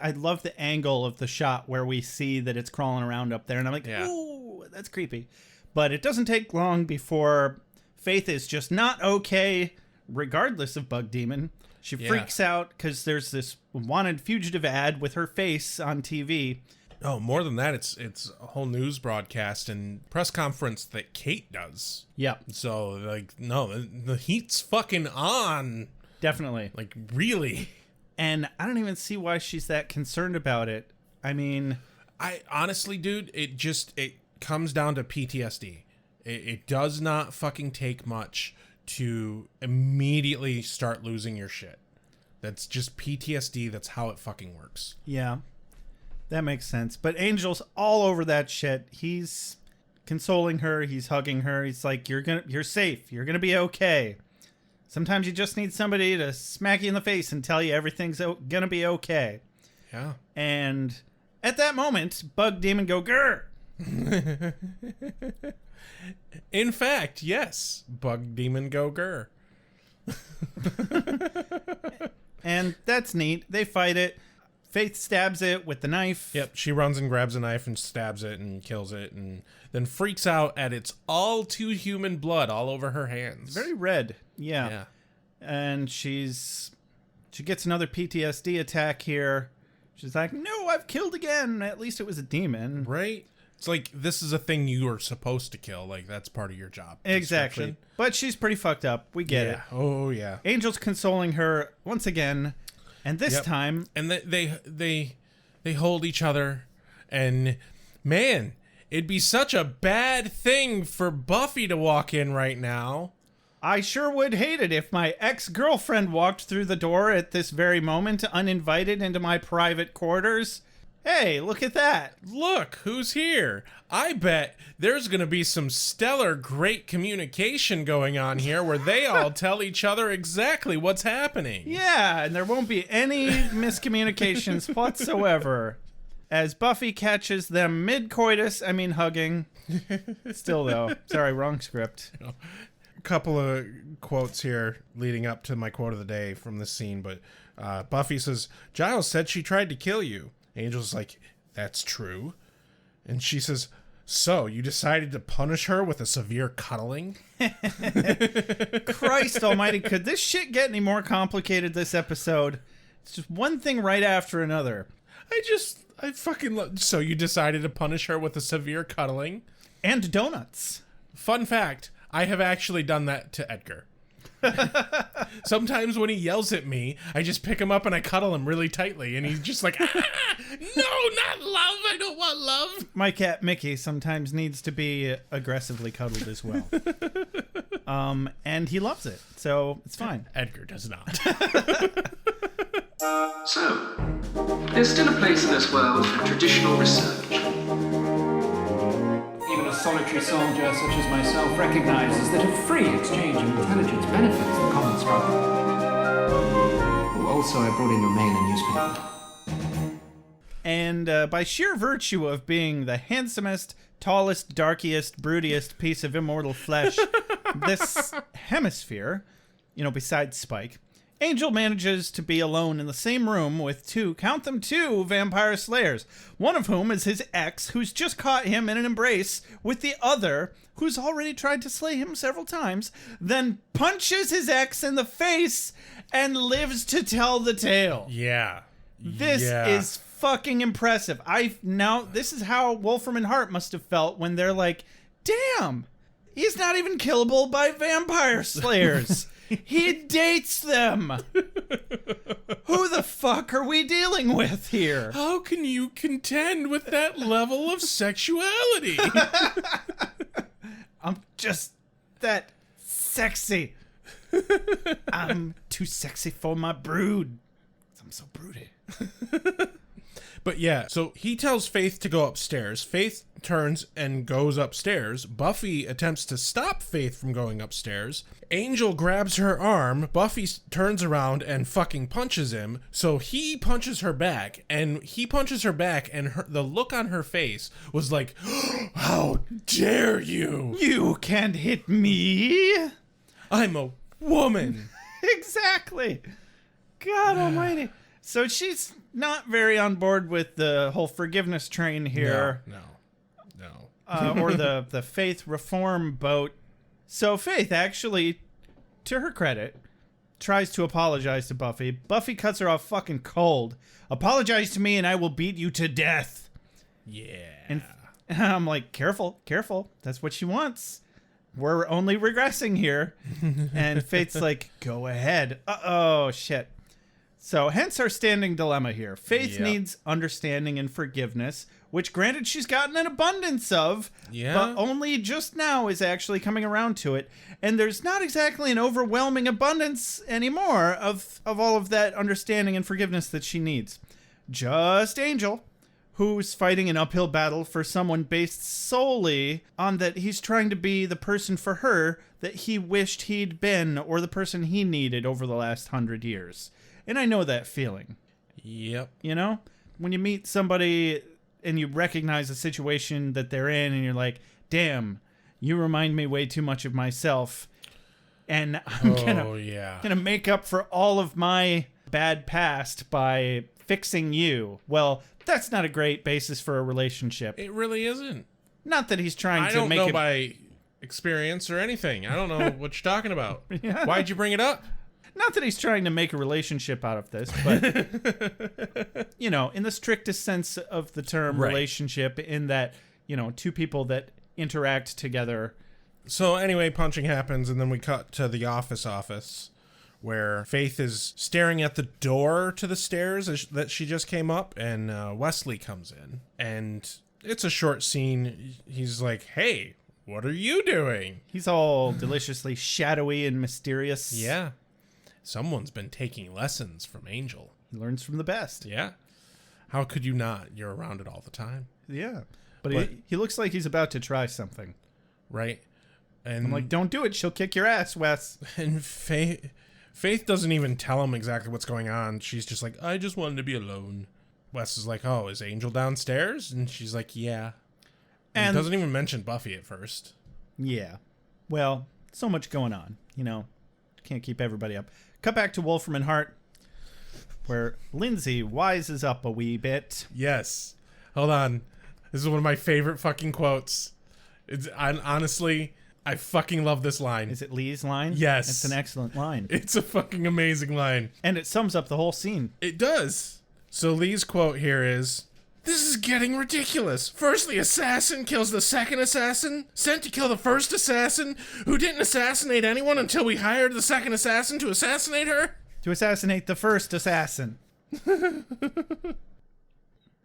I love the angle of the shot where we see that it's crawling around up there, and I'm like, Yeah. ooh, that's creepy. But it doesn't take long before Faith is just not okay, regardless of Bug Demon. She freaks out because there's this wanted fugitive ad with her face on TV. Oh, more than that, it's a whole news broadcast and press conference that Kate does. Yep. So, like, no, the heat's fucking on. Definitely. Like, really. And I don't even see why she's that concerned about it. I mean, I honestly, dude, it comes down to PTSD. It does not fucking take much to immediately start losing your shit. That's just PTSD. That's how it fucking works. yeah, that makes sense. But Angel's all over that shit. He's consoling her. He's hugging her. He's like, you're safe. You're going to be okay. Sometimes you just need somebody to smack you in the face and tell you everything's going to be okay. Yeah. And at that moment, Bug Demon go, grr. In fact, yes. Bug Demon go grr. And that's neat. They fight it. Faith stabs it with the knife. Yep, she runs and grabs a knife and stabs it and kills it and then freaks out at its all too human blood all over her hands. Very red. Yeah. Yeah. And she gets another PTSD attack here. She's like, no, I've killed again. At least it was a demon. Right? It's like, this is a thing you are supposed to kill. Like, that's part of your job. Exactly. description. But she's pretty fucked up. We get it. Oh, yeah. Angel's consoling her once again. And this Yep. time... And they hold each other. And, man, It'd be such a bad thing for Buffy to walk in right now. I sure would hate it if my ex-girlfriend walked through the door at this very moment, uninvited into my private quarters. Hey, look at that. Look, who's here? I bet there's going to be some stellar great communication going on here where they all tell each other exactly what's happening. Yeah, and there won't be any miscommunications whatsoever. As Buffy catches them mid-coitus, hugging. Still, though. Sorry, wrong script. A couple of quotes here leading up to my quote of the day from this scene, but Buffy says, Giles said she tried to kill you. Angel's like, that's true. And she says, so you decided to punish her with a severe cuddling? Christ almighty, could this shit get any more complicated this episode? It's just one thing right after another. I fucking love. So you decided to punish her with a severe cuddling? And donuts. Fun fact, I have actually done that to Edgar. Sometimes when he yells at me, I just pick him up and I cuddle him really tightly, and he's just like, no, not love, I don't want love. My cat Mickey sometimes needs to be aggressively cuddled as well. And he loves it, so it's fine. Edgar does not. So, there's still a place in this world for traditional research. Even a solitary soldier such as myself recognizes that a free exchange of intelligence benefits the common struggle. Oh, also, I brought in your mail and newspaper. And by sheer virtue of being the handsomest, tallest, darkest, broodiest piece of immortal flesh this hemisphere, besides Spike, Angel manages to be alone in the same room with two vampire slayers, one of whom is his ex, who's just caught him in an embrace with the other, who's already tried to slay him several times, then punches his ex in the face and lives to tell the tale. Yeah. This is fucking impressive. This is how Wolfram and Hart must have felt when they're like, damn, he's not even killable by vampire slayers. He dates them. Who the fuck are we dealing with here? How can you contend with that level of sexuality? I'm just that sexy. I'm too sexy for my brood. I'm so broody. But yeah, so he tells Faith to go upstairs. Faith turns and goes upstairs. Buffy attempts to stop Faith from going upstairs. Angel grabs her arm. Buffy turns around and fucking punches him. So he punches her back, and the look on her face was like, how dare you? You can't hit me. I'm a woman. Exactly. God almighty. So she's not very on board with the whole forgiveness train here. No. Or the faith reform boat. So Faith actually, to her credit, tries to apologize to Buffy. Buffy cuts her off fucking cold. Apologize to me and I will beat you to death. Yeah. And I'm like, careful. That's what she wants. We're only regressing here. And Faith's like, go ahead. Uh-oh, shit. So hence our standing dilemma here. Faith needs understanding and forgiveness, which granted she's gotten an abundance of, but only just now is actually coming around to it. And there's not exactly an overwhelming abundance anymore of all of that understanding and forgiveness that she needs. Just Angel, who's fighting an uphill battle for someone based solely on that he's trying to be the person for her that he wished he'd been, or the person he needed over the last 100 years. And I know that feeling. Yep. When you meet somebody and you recognize the situation that they're in and you're like, damn, you remind me way too much of myself. And I'm gonna make up for all of my bad past by fixing you. Well, that's not a great basis for a relationship. It really isn't. Not that he's trying to make it... I don't know by experience or anything. I don't know what you're talking about. Yeah. Why'd you bring it up? Not that he's trying to make a relationship out of this, but, in the strictest sense of the term, relationship, in that, two people that interact together. So anyway, punching happens, and then we cut to the office, where Faith is staring at the door to the stairs that she just came up, and Wesley comes in. And it's a short scene. He's like, hey, what are you doing? He's all deliciously shadowy and mysterious. Yeah. Someone's been taking lessons from Angel. He learns from the best. Yeah. How could you not? You're around it all the time. Yeah. But he looks like he's about to try something. Right. And I'm like, don't do it. She'll kick your ass, Wes. And Faith doesn't even tell him exactly what's going on. She's just like, I just wanted to be alone. Wes is like, oh, is Angel downstairs? And she's like, yeah. And doesn't even mention Buffy at first. Yeah. Well, so much going on. You know, can't keep everybody up. Cut back to Wolfram and Hart, where Lindsay wises up a wee bit. Yes. Hold on. This is one of my favorite fucking quotes. Honestly, I fucking love this line. Is it Lee's line? Yes. It's an excellent line. It's a fucking amazing line. And it sums up the whole scene. It does. So Lee's quote here is, this is getting ridiculous. First the assassin kills the second assassin, sent to kill the first assassin, who didn't assassinate anyone until we hired the second assassin to assassinate her. To assassinate the first assassin.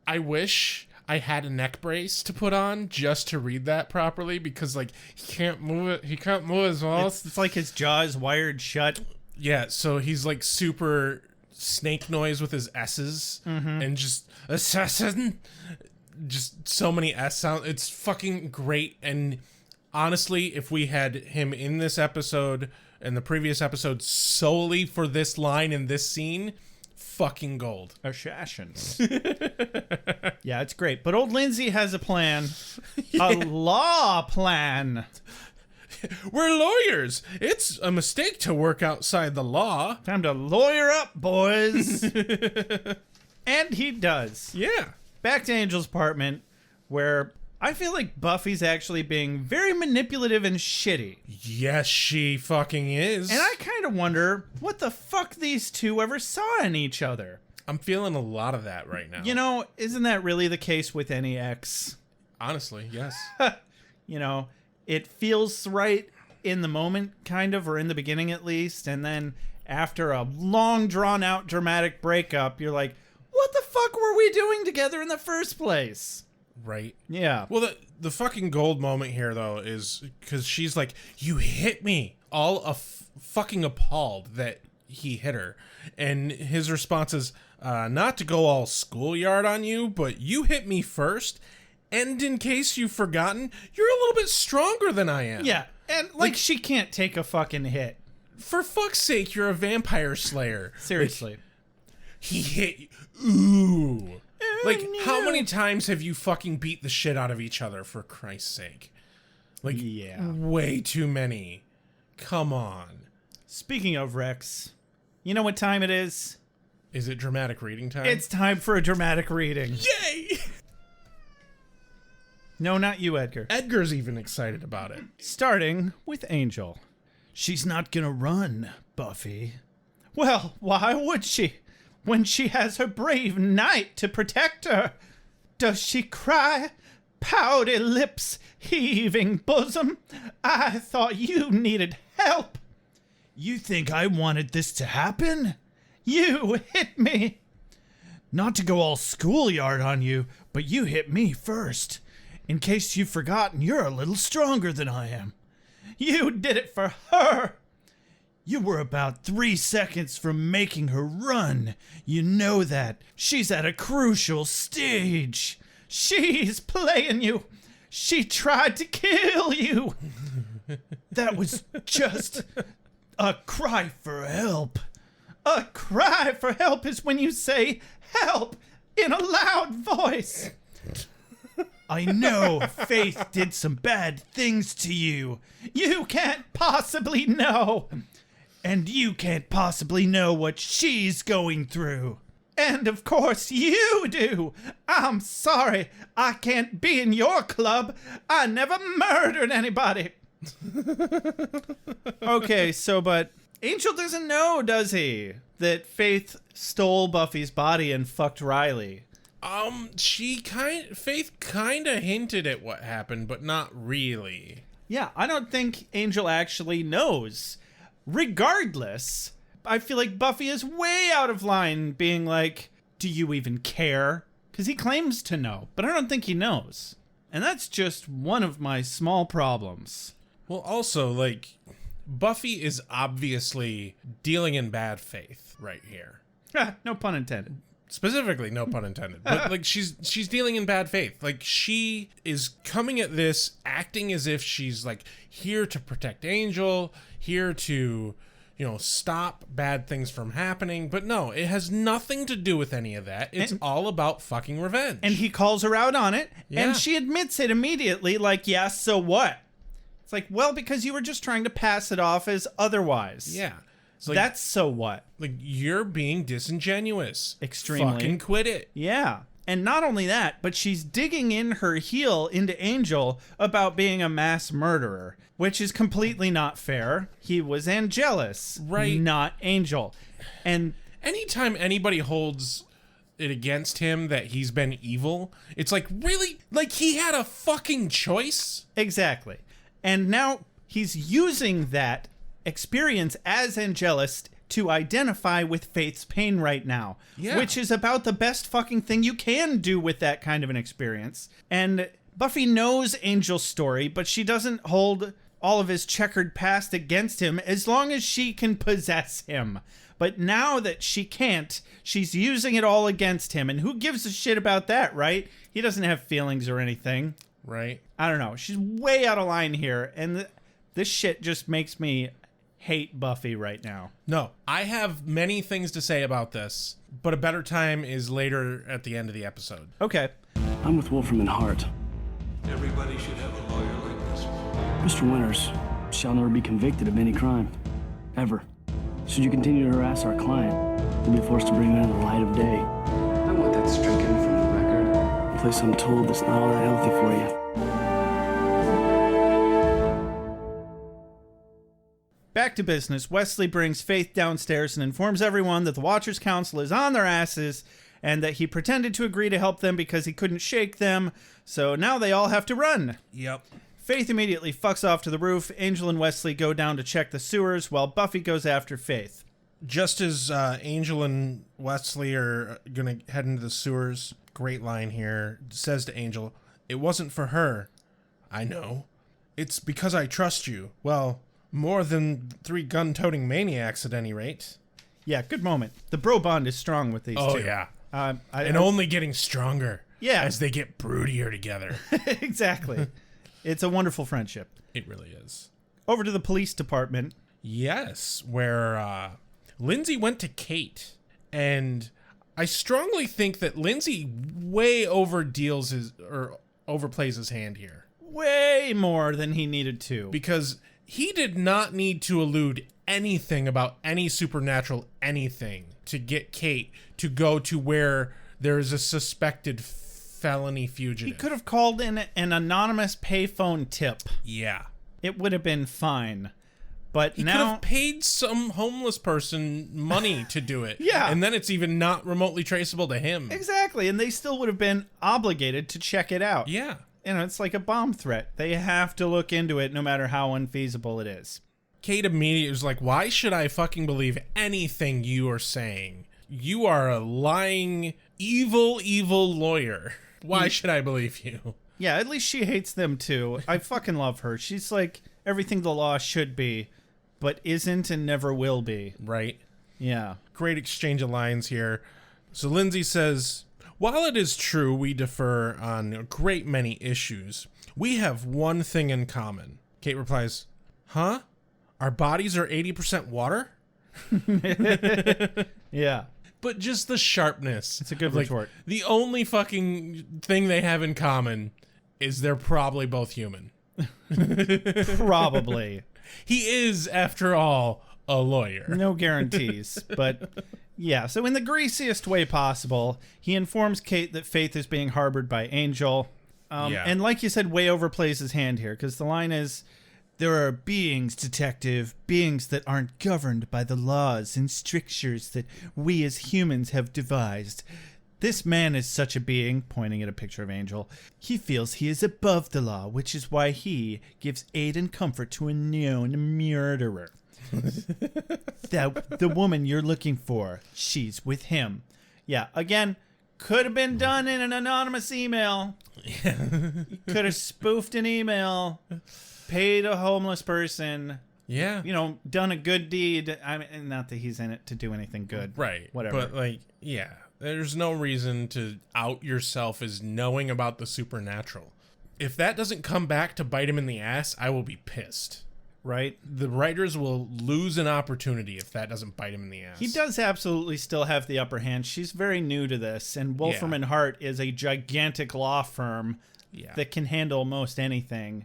I wish I had a neck brace to put on just to read that properly, because like he can't move it. He can't move his mouth. It's like his jaw is wired shut. Yeah, so he's like super snake noise with his S's and just assassin. Just so many S sounds. It's fucking great. And honestly, if we had him in this episode and the previous episode solely for this line and this scene, fucking gold. Assassins. Yeah, it's great. But old Lindsay has a plan. Yeah. A law plan. We're lawyers. It's a mistake to work outside the law. Time to lawyer up, boys. And he does. Yeah. Back to Angel's apartment, where I feel like Buffy's actually being very manipulative and shitty. Yes, she fucking is. And I kind of wonder what the fuck these two ever saw in each other. I'm feeling a lot of that right now. You know, isn't that really the case with any ex? Honestly, yes. You know, it feels right in the moment, kind of, or in the beginning at least, and then after a long, drawn-out, dramatic breakup, you're like, what the fuck were we doing together in the first place? Right. Yeah. Well, the fucking gold moment here, though, is because she's like, you hit me. All fucking appalled that he hit her. And his response is, not to go all schoolyard on you, but you hit me first. And in case you've forgotten, you're a little bit stronger than I am. Yeah. And, like she can't take a fucking hit. For fuck's sake, you're a vampire slayer. Seriously. Like, he hit you. Ooh. Like, no. how many times have you fucking beat the shit out of each other, for Christ's sake? Like, yeah. Way too many. Come on. Speaking of Rex, you know what time it is? Is it dramatic reading time? It's time for a dramatic reading. Yay! No, not you, Edgar. Edgar's even excited about it. Starting with Angel. She's not gonna run, Buffy. Well, why would she? When she has her brave knight to protect her. Does she cry? Pouty lips, heaving bosom. I thought you needed help. You think I wanted this to happen? You hit me. Not to go all schoolyard on you, but you hit me first. In case you've forgotten, you're a little stronger than I am. You did it for her. You were about 3 seconds from making her run. You know that. She's at a crucial stage. She's playing you. She tried to kill you. That was just a cry for help. A cry for help is when you say help in a loud voice. I know Faith did some bad things to you. You can't possibly know. And you can't possibly know what she's going through. And of course you do. I'm sorry I can't be in your club. I never murdered anybody. Okay, but Angel doesn't know, does he? That Faith stole Buffy's body and fucked Riley. Faith kind of hinted at what happened, but not really. Yeah, I don't think Angel actually knows. Regardless, I feel like Buffy is way out of line being like, do you even care? Because he claims to know, but I don't think he knows. And that's just one of my small problems. Well, also, like, Buffy is obviously dealing in bad faith right here. No pun intended. Specifically, no pun intended. But, like, she's dealing in bad faith. Like, she is coming at this acting as if she's, like, here to protect Angel, here to, you know, stop bad things from happening. But no, it has nothing to do with any of that. It's all about fucking revenge. And he calls her out on it, Yeah. and she admits it immediately, like, yeah, so what? It's like, well, because you were just trying to pass it off as otherwise. Yeah. It's like, That's so what? like, you're being disingenuous. Extremely. Fucking quit it. Yeah. And not only that, but she's digging in her heel into Angel about being a mass murderer, which is completely not fair. He was Angelus, Right. not Angel. And Anytime anybody holds it against him that he's been evil, it's like, really? Like, he had a fucking choice? exactly. And now he's using that experience as Angelus to identify with Faith's pain right now, Yeah. which is about the best fucking thing you can do with that kind of an experience. And Buffy knows Angel's story, but she doesn't hold all of his checkered past against him as long as she can possess him. But now that she can't, she's using it all against him. And who gives a shit about that, right? He doesn't have feelings or anything. Right. I don't know. She's way out of line here. And this shit just makes me hate Buffy right now. No, I have many things to say about this, but a better time is later at the end of the episode. Okay. I'm with Wolfram and Hart. Everybody should have a lawyer like this. Mr. Winters shall never be convicted of any crime. Ever. Should you continue to harass our client, you'll be forced to bring him into the light of day. I want that stricken from the record. A place I'm told that's not all that healthy for you. Back to business. Wesley brings Faith downstairs and informs everyone that the Watchers Council is on their asses and that he pretended to agree to help them because he couldn't shake them. So now they all have to run. Yep. Faith immediately fucks off to the roof. Angel and Wesley go down to check the sewers while Buffy goes after Faith. Just as Angel and Wesley are going to head into the sewers, great line here, says to Angel, "It wasn't for her. I know. It's because I trust you. Well, more than 3 gun-toting maniacs at any rate." Yeah, good moment. The bro bond is strong with these two. Oh, yeah. And Only getting stronger Yeah. as they get broodier together. exactly. It's a wonderful friendship. It really is. Over to the police department. Yes, where Lindsay went to Kate, and I strongly think that Lindsay way overplays his hand here. Way more than he needed to. Because he did not need to allude anything about any supernatural anything to get Kate to go to where there is a suspected felony fugitive. He could have called in an anonymous payphone tip. Yeah. It would have been fine. But He now could have paid some homeless person money to do it. Yeah. And then it's even not remotely traceable to him. Exactly, and they still would have been obligated to check it out. Yeah. You know, it's like a bomb threat. They have to look into it no matter how unfeasible it is. Kate immediately was like, why should I fucking believe anything you are saying? You are a lying, evil lawyer. Why should I believe you? Yeah, at least she hates them too. I fucking love her. She's like everything the law should be, but isn't and never will be. Right? Yeah. Great exchange of lines here. So Lindsay says, while it is true we differ on a great many issues, we have one thing in common. Kate replies, huh? Our bodies are 80% water? Yeah. But just the sharpness. It's a good Like, retort. The only fucking thing they have in common is they're probably both human. Probably. He is, after all, a lawyer. No guarantees, but yeah. So in the greasiest way possible, he informs Kate that Faith is being harbored by Angel. Yeah. And like you said, way overplays his hand here, because the line is, there are beings, detective, beings that aren't governed by the laws and strictures that we as humans have devised. This man is such a being, pointing at a picture of Angel. He feels he is above the law, which is why he gives aid and comfort to a known murderer. The woman you're looking for, she's with him. Yeah, again, could have been done in an anonymous email. You could have spoofed an email, paid a homeless person. Yeah. You know, done a good deed. I mean, not that he's in it to do anything good. Right. Whatever. But, like, yeah. There's no reason to out yourself as knowing about the supernatural. If that doesn't come back to bite him in the ass, I will be pissed. Right? The writers will lose an opportunity if that doesn't bite him in the ass. He does absolutely still have the upper hand. She's very new to this, and Wolfram and Hart is a gigantic law firm that can handle most anything,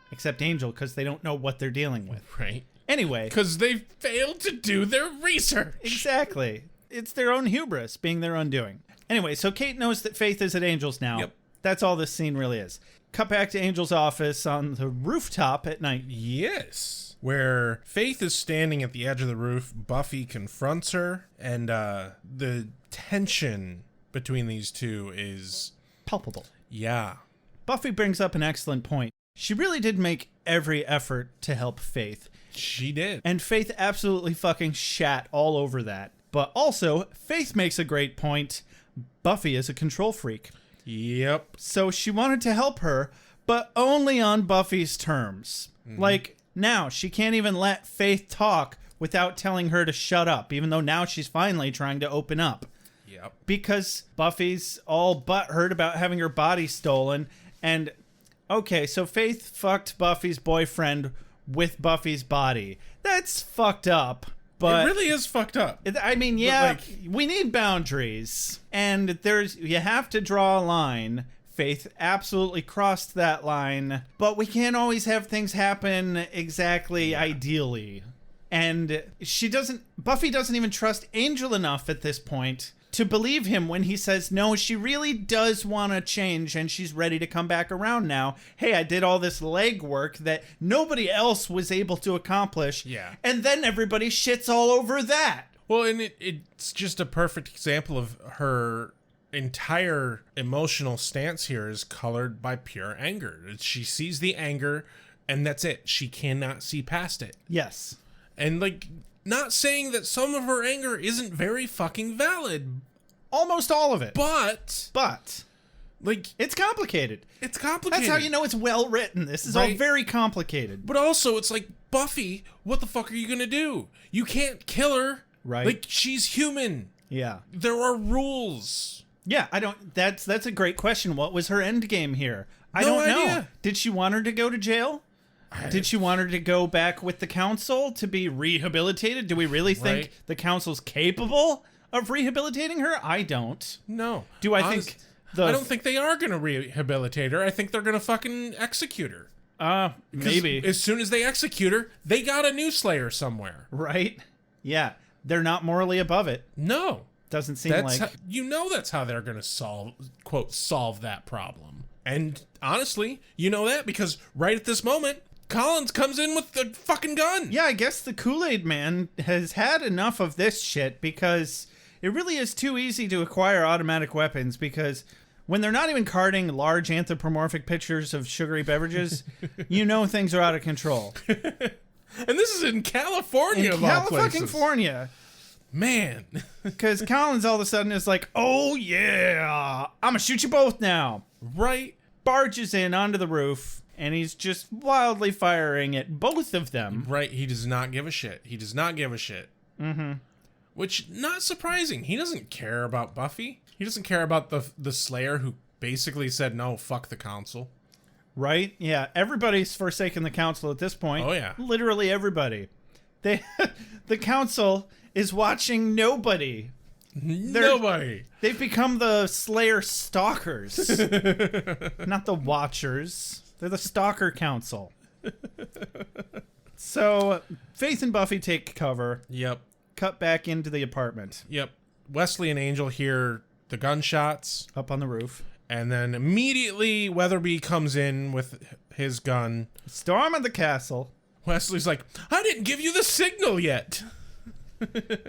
except Angel, because they don't know what they're dealing with. Right. Anyway. Because they failed to do their research. Exactly. It's their own hubris being their undoing. Anyway, so Kate knows that Faith is at Angel's now. Yep. That's all this scene really is. Cut back to Angel's office on the rooftop at night. Yes. Where Faith is standing at the edge of the roof, Buffy confronts her, and the tension between these two is palpable. Yeah. Buffy brings up an excellent point. She really did make every effort to help Faith. She did. And Faith absolutely fucking shat all over that. But also, Faith makes a great point. Buffy is a control freak. Yep. So she wanted to help her, but only on Buffy's terms. Like, now, she can't even let Faith talk without telling her to shut up, even though now she's finally trying to open up. Yep. Because Buffy's all butthurt about having her body stolen. And, okay, so Faith fucked Buffy's boyfriend with Buffy's body. That's fucked up. But it really is fucked up. I mean, yeah, we need boundaries. And you have to draw a line. Faith absolutely crossed that line. But we can't always have things happen exactly ideally. And Buffy doesn't even trust Angel enough at this point to believe him when he says, no, she really does want to change and she's ready to come back around now. Hey, I did all this legwork that nobody else was able to accomplish. Yeah. And then everybody shits all over that. Well, and it's just a perfect example of her entire emotional stance here is colored by pure anger. She sees the anger and that's it. She cannot see past it. Yes. And, like, not saying that some of her anger isn't very fucking valid. Almost all of it. But, like, it's complicated. It's complicated. That's how you know it's well written. This is all very complicated. But also, it's like, Buffy, what the fuck are you gonna do? You can't kill her. Right. Like, she's human. Yeah. There are rules. Yeah, that's a great question. What was her end game here? I don't know. Did she want her to go to jail? Did she want her to go back with the council to be rehabilitated? Do we really think the council's capable of rehabilitating her? I don't. No. I don't think they are going to rehabilitate her. I think they're going to fucking execute her. Maybe. As soon as they execute her, they got a new Slayer somewhere. Right? Yeah. They're not morally above it. No. Doesn't seem like... that's how they're going to solve that problem. And honestly, you know that because right at this moment, Collins comes in with the fucking gun. Yeah, I guess the Kool-Aid Man has had enough of this shit because it really is too easy to acquire automatic weapons because when they're not even carting large anthropomorphic pictures of sugary beverages, you know things are out of control. And this is in California, of all places. California. Man. Because Collins all of a sudden is like, oh yeah, I'm gonna shoot you both now. Right. Barges in onto the roof. And he's just wildly firing at both of them. Right, he does not give a shit. Mm-hmm. Which, not surprising. He doesn't care about Buffy. He doesn't care about the Slayer who basically said, no, fuck the council. Right? Yeah, everybody's forsaken the council at this point. Oh, yeah. Literally everybody. The council is watching nobody. They've become the Slayer stalkers. Not the watchers. They're the Stalker Council. So, Faith and Buffy take cover. Yep. Cut back into the apartment. Yep. Wesley and Angel hear the gunshots. Up on the roof. And then immediately Weatherby comes in with his gun. Storm of the castle. Wesley's like, I didn't give you the signal yet.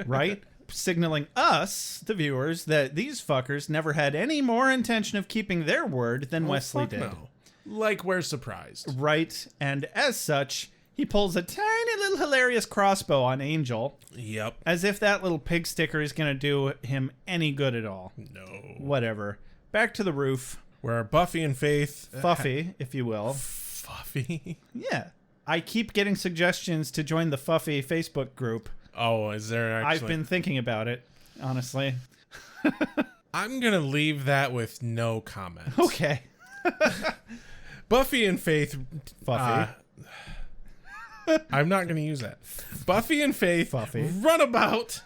Right? Signaling us, the viewers, that these fuckers never had any more intention of keeping their word than Wesley did. No. Like we're surprised. Right, and as such, He pulls a tiny little hilarious crossbow on Angel. Yep. As if that little pig sticker is going to do him any good at all. No. Whatever. Back to the roof. Where Buffy and Faith... Fuffy, if you will. Fuffy? Yeah. I keep getting suggestions to join the Fuffy Facebook group. Oh, is there actually... I've been thinking about it, honestly. I'm going to leave that with no comment. Okay. Buffy and Faith... Fuffy. I'm not going to use that. Buffy and Faith Fuffy. run about,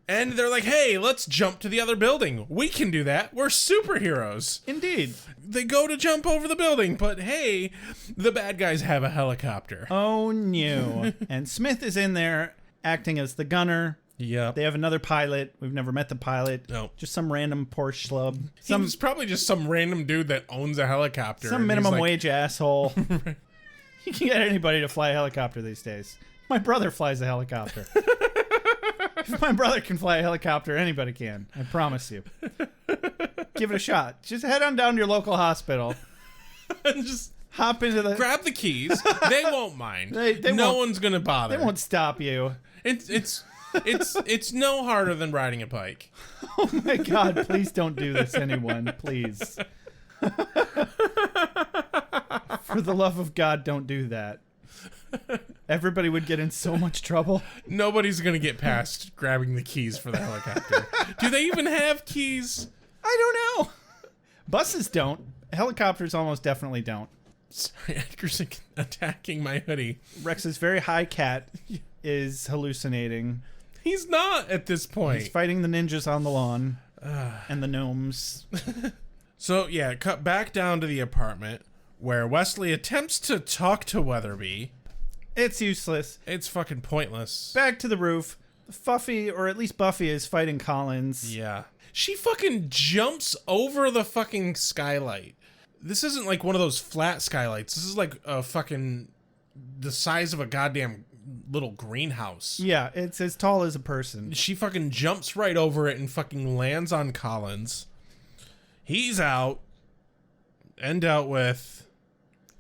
and they're like, hey, let's jump to the other building. We can do that. We're superheroes. Indeed. They go to jump over the building, but hey, the bad guys have a helicopter. Oh, no. And Smith is in there acting as the gunner. Yep. They have another pilot. We've never met the pilot. No. Just some random Porsche schlub. He's probably just some random dude that owns a helicopter. Some minimum wage asshole. You can get anybody to fly a helicopter these days. My brother flies a helicopter. If my brother can fly a helicopter, anybody can. I promise you. Give it a shot. Just head on down to your local hospital. And just hop into the... grab the keys. They won't mind. No one's going to bother. They won't stop you. It's no harder than riding a bike. Oh my God, please don't do this, anyone. Please. For the love of God, don't do that. Everybody would get in so much trouble. Nobody's going to get past grabbing the keys for the helicopter. Do they even have keys? I don't know. Buses don't. Helicopters almost definitely don't. Sorry, Edgar's attacking my hoodie. Rex's very high cat is hallucinating. He's not at this point. He's fighting the ninjas on the lawn and the gnomes. So, yeah, cut back down to the apartment where Wesley attempts to talk to Weatherby. It's useless. It's fucking pointless. Back to the roof. Fuffy, or at least Buffy, is fighting Collins. Yeah. She fucking jumps over the fucking skylight. This isn't like one of those flat skylights. This is like a fucking... the size of a goddamn little greenhouse. Yeah, it's as tall as a person. She fucking jumps right over it and fucking lands on Collins. He's out and dealt with.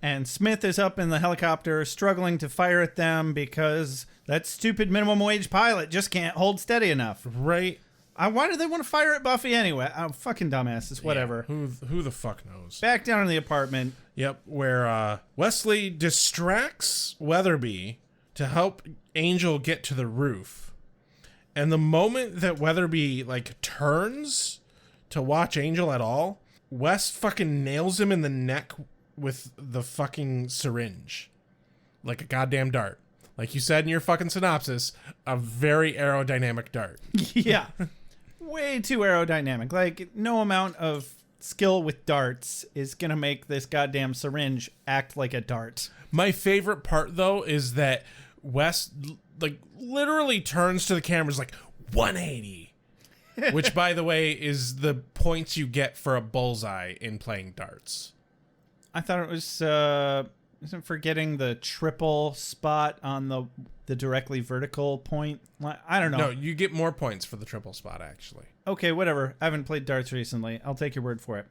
And Smith is up in the helicopter struggling to fire at them because that stupid minimum wage pilot just can't hold steady enough. Right. Why do they want to fire at Buffy anyway? Oh, fucking dumbasses. Whatever. Yeah, who the fuck knows? Back down in the apartment. Yep, where Wesley distracts Weatherby to help Angel get to the roof. And the moment that Weatherby, like, turns to watch Angel at all, Wes fucking nails him in the neck with the fucking syringe. Like a goddamn dart. Like you said in your fucking synopsis, a very aerodynamic dart. Yeah. Way too aerodynamic. Like, no amount of skill with darts is gonna make this goddamn syringe act like a dart. My favorite part, though, is that Wes, like, literally turns to the cameras like, 180. Which, by the way, is the points you get for a bullseye in playing darts. I thought it was, isn't forgetting the triple spot on the directly vertical point? I don't know. No, you get more points for the triple spot, actually. Okay, whatever. I haven't played darts recently. I'll take your word for it.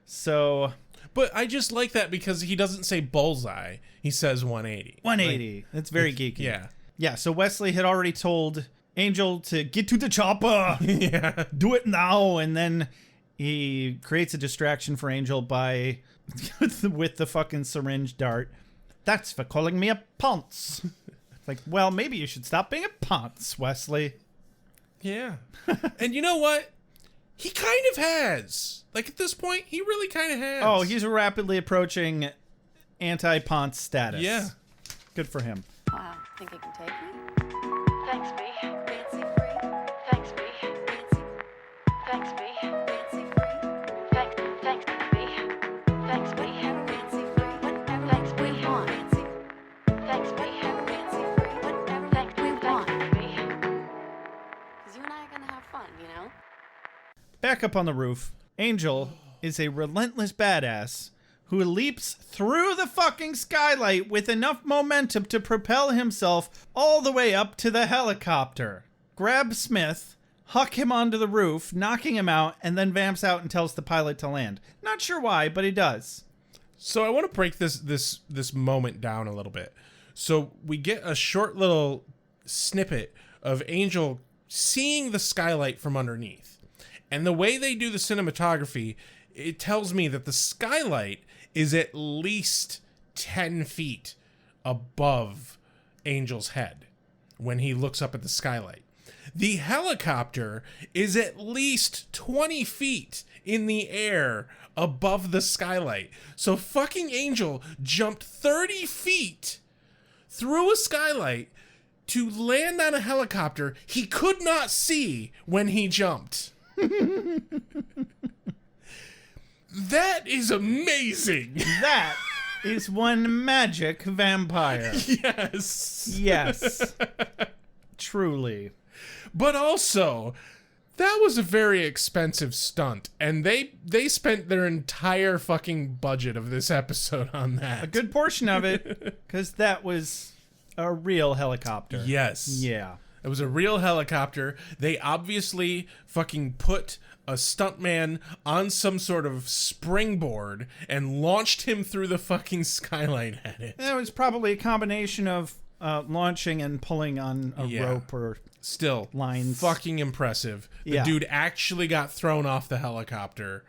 So... But I just like that because he doesn't say bullseye. He says 180. 180. Like, that's very geeky. Yeah. Yeah, so Wesley had already told Angel to get to the chopper. Yeah. Do it now. And then he creates a distraction for Angel by... with the fucking syringe dart. That's for calling me a ponce. Like, well, maybe you should stop being a ponce, Wesley. Yeah. And you know what? He kind of has. Like, at this point, he really kind of has. Oh, he's rapidly approaching anti-ponce status. Yeah. Good for him. Wow, think you can take me? Thanks, B. Fancy free. Thanks, B. Fancy. Thanks, B. Fancy free. Thanks, B. Thanks, B. Fancy free. Whatever. Thanks, B. Want. Fancy. Thanks, B. Fancy free. Whatever. Thanks, B. Thanks, B. 'Cause you and I are gonna have fun, you know. Back up on the roof, Angel is a relentless badass who leaps through the fucking skylight with enough momentum to propel himself all the way up to the helicopter. Grabs Smith, huck him onto the roof, knocking him out, and then vamps out and tells the pilot to land. Not sure why, but he does. So I want to break this moment down a little bit. So we get a short little snippet of Angel seeing the skylight from underneath. And the way they do the cinematography, it tells me that the skylight is at least 10 feet above Angel's head when he looks up at the skylight. The helicopter is at least 20 feet in the air above the skylight. So fucking Angel jumped 30 feet through a skylight to land on a helicopter he could not see when he jumped. That is amazing. That is one magic vampire. Yes. Yes. Truly. But also, that was a very expensive stunt, and they spent their entire fucking budget of this episode on that. A good portion of it, because that was a real helicopter. Yes. Yeah. It was a real helicopter. They obviously fucking put a stuntman on some sort of springboard and launched him through the fucking skylight at it. It was probably a combination of launching and pulling on a rope or still lines. Fucking impressive. The dude actually got thrown off the helicopter,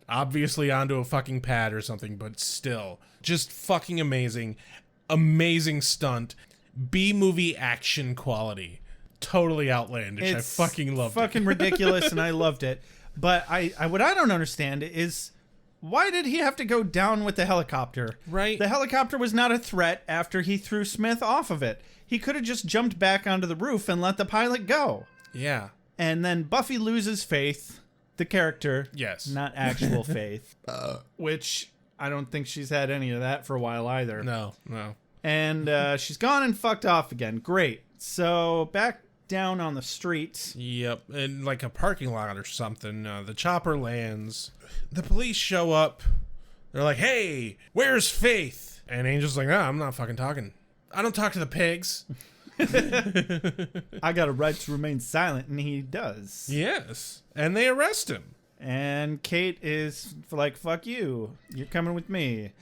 obviously onto a fucking pad or something, but still just fucking amazing. Amazing stunt. B-movie action quality. Totally outlandish. I fucking loved it. Fucking ridiculous, and I loved it. But what I don't understand is, why did he have to go down with the helicopter? Right. The helicopter was not a threat after he threw Smith off of it. He could have just jumped back onto the roof and let the pilot go. Yeah. And then Buffy loses faith, the character. Yes. Not actual faith. Which I don't think she's had any of that for a while either. No. And she's gone and fucked off again. Great. So back down on the street. Yep, in like a parking lot or something. The chopper lands. The police show up. They're like, "Hey, where's Faith?" And Angel's like, "No, I'm not fucking talking. I don't talk to the pigs." I got a right to remain silent, and he does. Yes, and they arrest him. And Kate is like, "Fuck you. You're coming with me."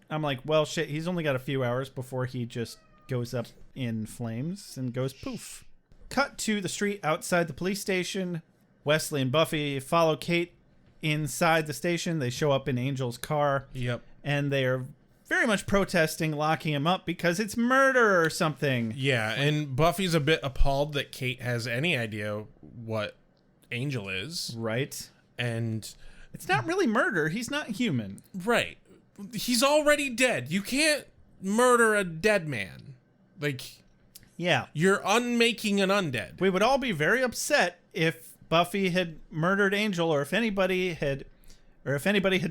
I'm like, well, shit, he's only got a few hours before he just goes up in flames and goes poof. Cut to the street outside the police station. Wesley and Buffy follow Kate inside the station. They show up in Angel's car. Yep. And they are very much protesting locking him up because it's murder or something. Yeah, and Buffy's a bit appalled that Kate has any idea what Angel is. Right. And it's not really murder. He's not human. Right. He's already dead. You can't murder a dead man. Like, yeah, you're unmaking an undead. We would all be very upset if Buffy had murdered Angel, or if anybody had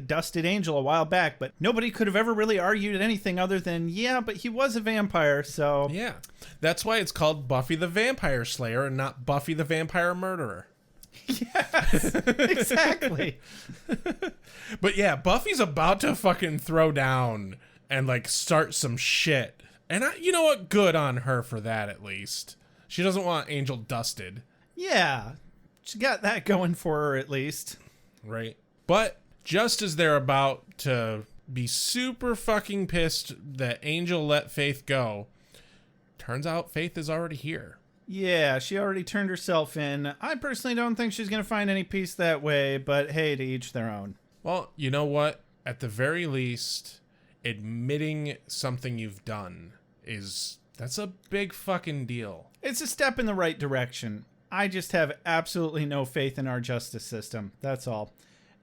dusted Angel a while back, but nobody could have ever really argued anything other than, yeah, but he was a vampire, so... Yeah. That's why it's called Buffy the Vampire Slayer and not Buffy the Vampire Murderer. Yes, exactly. But yeah, Buffy's about to fucking throw down and like start some shit. And you know what? Good on her for that, at least. She doesn't want Angel dusted. Yeah, she got that going for her, at least. Right. But just as they're about to be super fucking pissed that Angel let Faith go, turns out Faith is already here. Yeah, she already turned herself in. I personally don't think she's going to find any peace that way, but hey, to each their own. Well, you know what? At the very least, admitting something you've done that's a big fucking deal. It's a step in the right direction. I just have absolutely no faith in our justice system. That's all.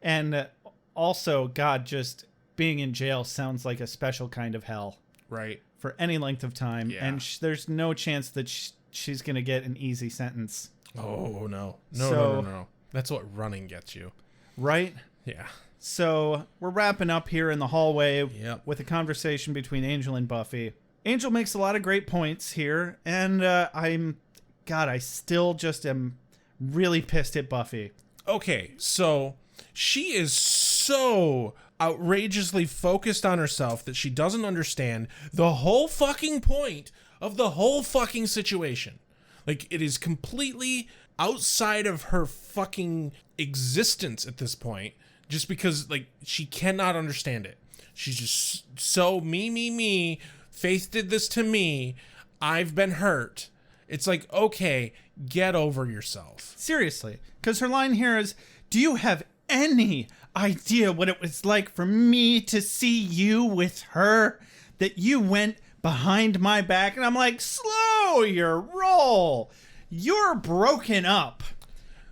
And also, God, just being in jail sounds like a special kind of hell. Right. For any length of time. Yeah. And there's no chance that she's going to get an easy sentence. Oh, no. No. That's what running gets you. Right? Yeah. So we're wrapping up here in the hallway with a conversation between Angel and Buffy. Angel makes a lot of great points here, and I still just am really pissed at Buffy. Okay, so she is so outrageously focused on herself that she doesn't understand the whole fucking point of the whole fucking situation. Like, it is completely outside of her fucking existence at this point, just because, like, she cannot understand it. She's just so me, Faith did this to me. I've been hurt. It's like, okay, get over yourself. Seriously. Because her line here is, do you have any idea what it was like for me to see you with her? That you went behind my back? And I'm like, slow your roll. You're broken up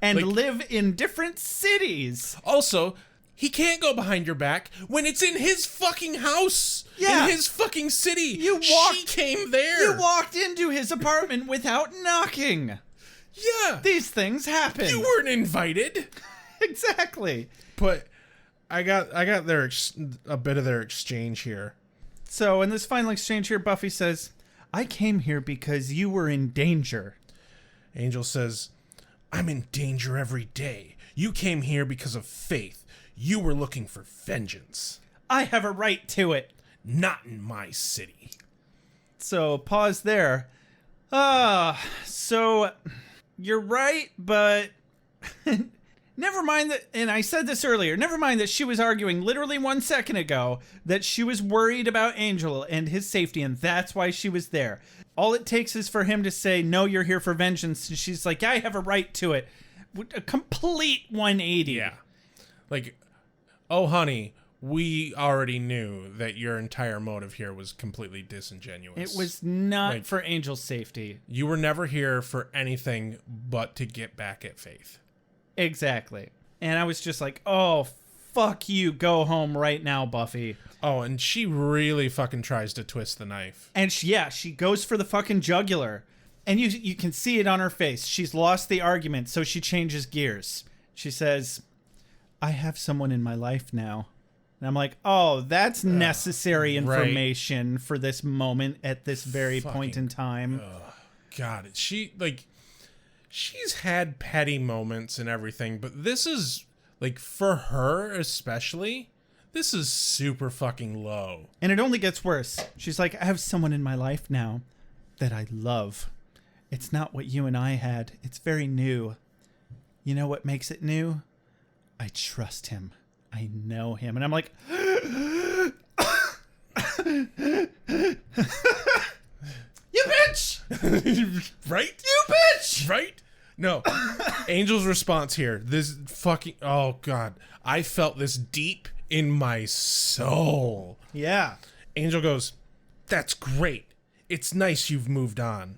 and live in different cities. Also, he can't go behind your back when it's in his fucking house. Yeah. In his fucking city. She came there. You walked into his apartment without knocking. Yeah. These things happen. You weren't invited. Exactly. But I got a bit of their exchange here. So in this final exchange here, Buffy says, I came here because you were in danger. Angel says, I'm in danger every day. You came here because of Faith. You were looking for vengeance. I have a right to it. Not in my city. So pause there. So you're right, but never mind that, and I said this earlier, never mind that she was arguing literally 1 second ago that she was worried about Angel and his safety, and that's why she was there. All it takes is for him to say, no, you're here for vengeance, and she's like, I have a right to it. A complete 180. Yeah. Like, oh, honey, we already knew that your entire motive here was completely disingenuous. It was not for Angel's safety. You were never here for anything but to get back at Faith. Exactly. And I was just like, oh, fuck you. Go home right now, Buffy. Oh, and she really fucking tries to twist the knife. And she goes for the fucking jugular. And you can see it on her face. She's lost the argument, so she changes gears. She says, I have someone in my life now. And I'm like, oh, that's necessary information for this moment at this very point in time. God, she's had petty moments and everything, but this is, like, for her especially, this is super fucking low. And it only gets worse. She's like, I have someone in my life now that I love. It's not what you and I had. It's very new. You know what makes it new? I trust him. I know him. And I'm like, you bitch! Right? You bitch! Right? No. Angel's response here. This fucking, oh God. I felt this deep in my soul. Yeah. Angel goes, that's great. It's nice you've moved on.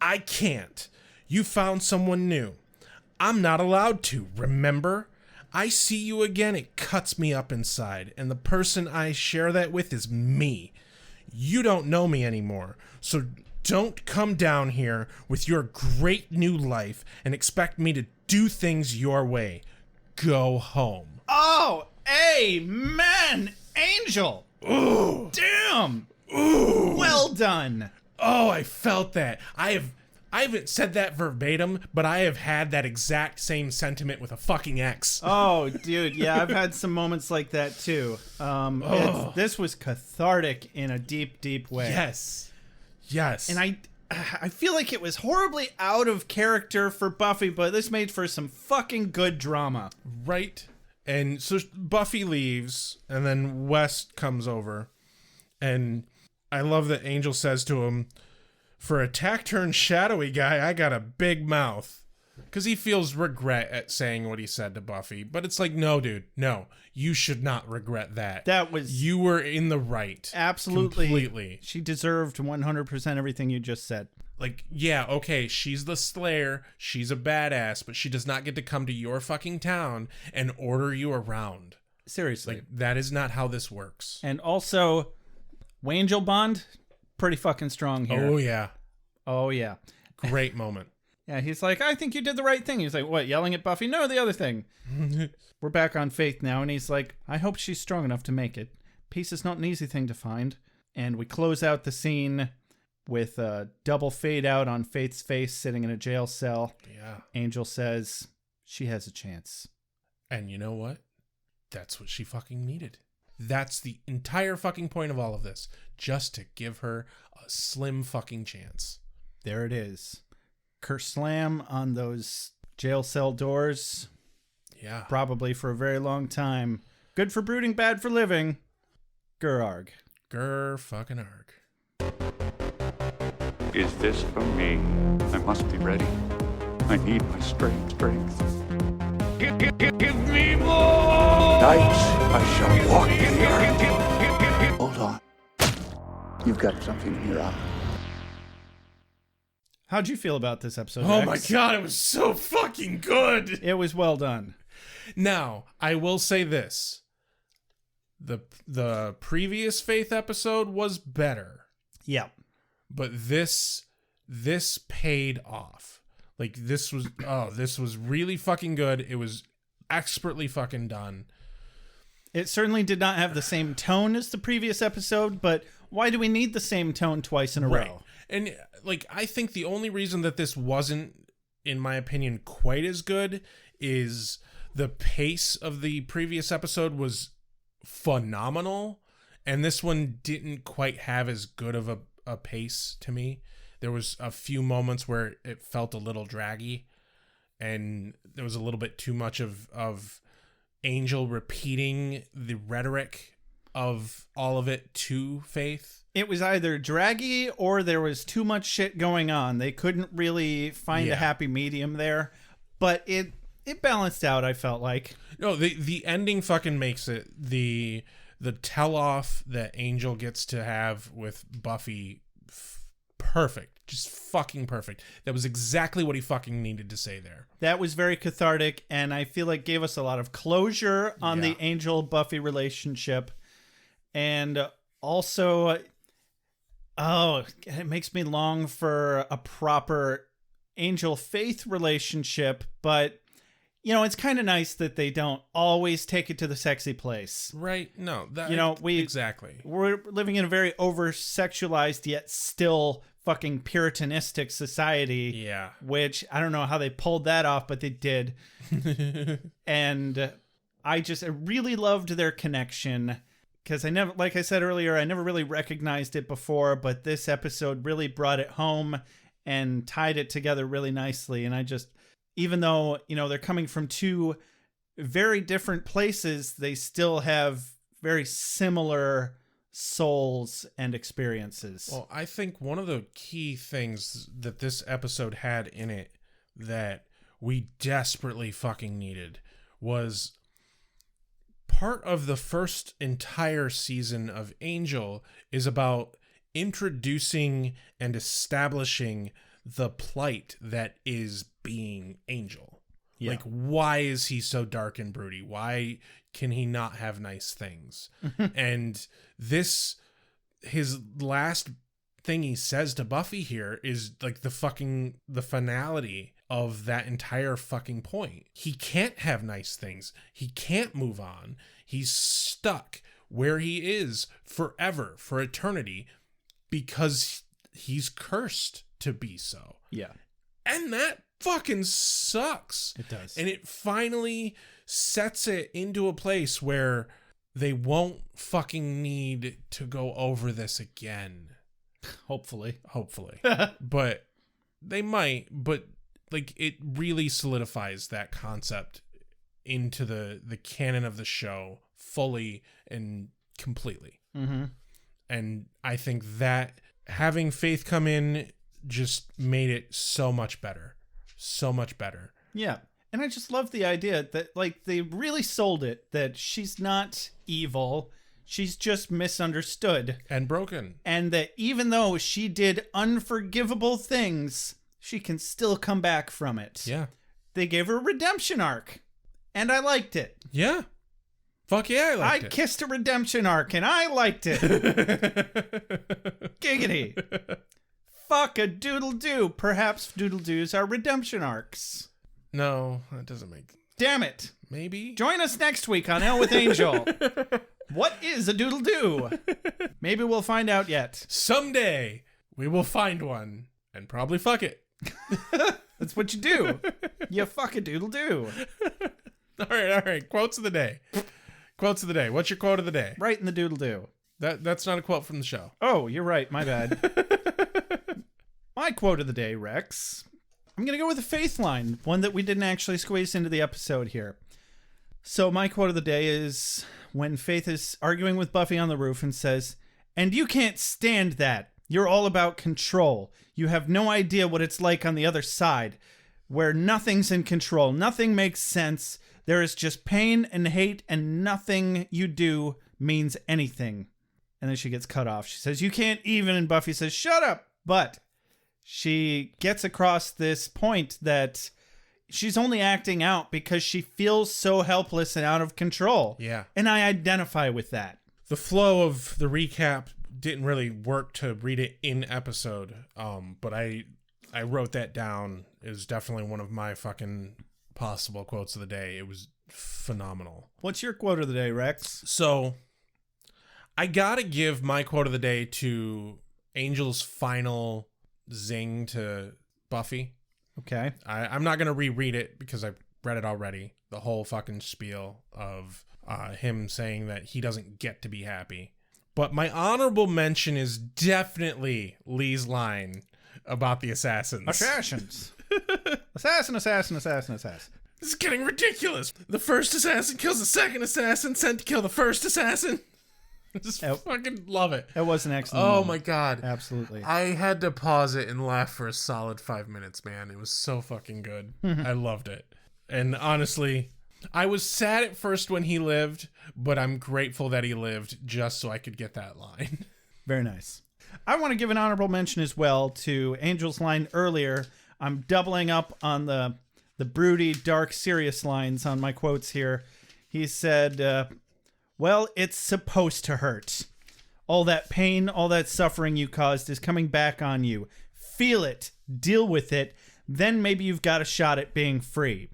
I can't. You found someone new. I'm not allowed to, remember? I see you again, it cuts me up inside, and the person I share that with is me. You don't know me anymore, so don't come down here with your great new life and expect me to do things your way. Go home. Oh, amen, Angel. Ooh. Damn. Ooh. Well done. Oh, I felt that. I haven't said that verbatim, but I have had that exact same sentiment with a fucking ex. Oh, dude, yeah, I've had some moments like that too. This was cathartic in a deep, deep way. Yes. And I feel like it was horribly out of character for Buffy, but this made for some fucking good drama. Right? And so Buffy leaves, and then West comes over, and I love that Angel says to him, for a taciturn, shadowy guy, I got a big mouth. Because he feels regret at saying what he said to Buffy. But it's like, no, dude, no. You should not regret that. You were in the right. Absolutely. Completely. She deserved 100% everything you just said. Like, yeah, okay, she's the Slayer. She's a badass. But she does not get to come to your fucking town and order you around. Seriously. Like, that is not how this works. And also, Wangel Bond, pretty fucking strong here. Oh, yeah. Oh, yeah. Great moment. Yeah, he's like, I think you did the right thing. He's like, what, yelling at Buffy? No, the other thing. We're back on Faith now, and he's like, I hope she's strong enough to make it. Peace is not an easy thing to find. And we close out the scene with a double fade out on Faith's face sitting in a jail cell. Yeah. Angel says, she has a chance. And you know what? That's what she fucking needed. That's the entire fucking point of all of this. Just to give her a slim fucking chance. There it is. Curse slam on those jail cell doors. Yeah. Probably for a very long time. Good for brooding, bad for living. Gur-arg. Gur fucking arg. Is this for me? I must be ready. I need my strength. Give me more! Nights I shall walk in the earth. Hold on. You've got something in your eye. How'd you feel about this episode, Oh Rex? my god, it was so fucking good. It was well done. Now, I will say this. The previous Faith episode was better. Yeah. But this paid off. Like this was really fucking good. It was expertly fucking done. It certainly did not have the same tone as the previous episode, but why do we need the same tone twice in a row? And like I think the only reason that this wasn't, in my opinion, quite as good is the pace of the previous episode was phenomenal, and this one didn't quite have as good of a pace to me. There was a few moments where it felt a little draggy, and there was a little bit too much of Angel repeating the rhetoric of all of it to Faith. It was either draggy or there was too much shit going on. They couldn't really find a happy medium there, but it balanced out, I felt like. No, the ending fucking makes it. The tell-off that Angel gets to have with Buffy, perfect. Just fucking perfect. That was exactly what he fucking needed to say there. That was very cathartic, and I feel like gave us a lot of closure on the Angel-Buffy relationship. And also, it makes me long for a proper Angel-Faith relationship, but you know, it's kind of nice that they don't always take it to the sexy place. Right? No, that, you know, exactly. We're living in a very over-sexualized yet still fucking puritanistic society. Yeah. Which I don't know how they pulled that off, but they did. And I really loved their connection, because I never, like I said earlier, I never really recognized it before, but this episode really brought it home and tied it together really nicely. And even though, you know, they're coming from two very different places, they still have very similar souls and experiences. Well, I think one of the key things that this episode had in it that we desperately fucking needed was part of the first entire season of Angel is about introducing and establishing the plight that is being Angel. Yeah. Like, why is he so dark and broody? Why can he not have nice things? And his last thing he says to Buffy here is like the finality of that entire fucking point. He can't have nice things. He can't move on. He's stuck where he is forever, for eternity, because he's cursed to be so. Yeah. And that fucking sucks. It does. And it finally sets it into a place where they won't fucking need to go over this again. Hopefully. But they might, but like it really solidifies that concept into the canon of the show fully and completely. Mm-hmm. And I think that having Faith come in just made it so much better. So much better. Yeah. And I just love the idea that, like, they really sold it, that she's not evil. She's just misunderstood. And broken. And that even though she did unforgivable things, she can still come back from it. Yeah. They gave her a redemption arc. And I liked it. Yeah. Fuck yeah, I liked it. I kissed a redemption arc, and I liked it. Giggity. Fuck a doodle-doo. Perhaps doodle-doos are redemption arcs. No, that doesn't make... Damn it. Maybe? Join us next week on Hell with Angel. What is a doodle-doo? Maybe we'll find out yet. Someday, we will find one. And probably fuck it. That's what you do. You fuck a doodle-doo. All right. Quotes of the day. Quotes of the day. What's your quote of the day? Right in the doodle-doo. That's not a quote from the show. Oh, you're right. My bad. My quote of the day, Rex. I'm going to go with a Faith line, one that we didn't actually squeeze into the episode here. So my quote of the day is when Faith is arguing with Buffy on the roof and says, "And you can't stand that. You're all about control. You have no idea what it's like on the other side, where nothing's in control. Nothing makes sense. There is just pain and hate, and nothing you do means anything. And then she gets cut off. She says, you can't even, and Buffy says, shut up. But she gets across this point that she's only acting out because she feels so helpless and out of control. Yeah. And I identify with that. The flow of the recap didn't really work to read it in episode, but I wrote that down. It was definitely one of my fucking possible quotes of the day. It was phenomenal. What's your quote of the day, Rex? So I gotta give my quote of the day to Angel's final zing to Buffy. Okay. I'm not gonna reread it because I've read it already. The whole fucking spiel of him saying that he doesn't get to be happy. But my honorable mention is definitely Lee's line about the assassins. Assassins. Assassin. This is getting ridiculous. The first assassin kills the second assassin sent to kill the first assassin. Just fucking love it. It was an excellent Oh moment. my God. Absolutely. I had to pause it and laugh for a solid 5 minutes, man. It was so fucking good. I loved it. And honestly, I was sad at first when he lived, but I'm grateful that he lived just so I could get that line. Very nice. I want to give an honorable mention as well to Angel's line earlier. I'm doubling up on the broody, dark, serious lines on my quotes here. He said, well, it's supposed to hurt. All that pain, all that suffering you caused is coming back on you. Feel it. Deal with it. Then maybe you've got a shot at being free.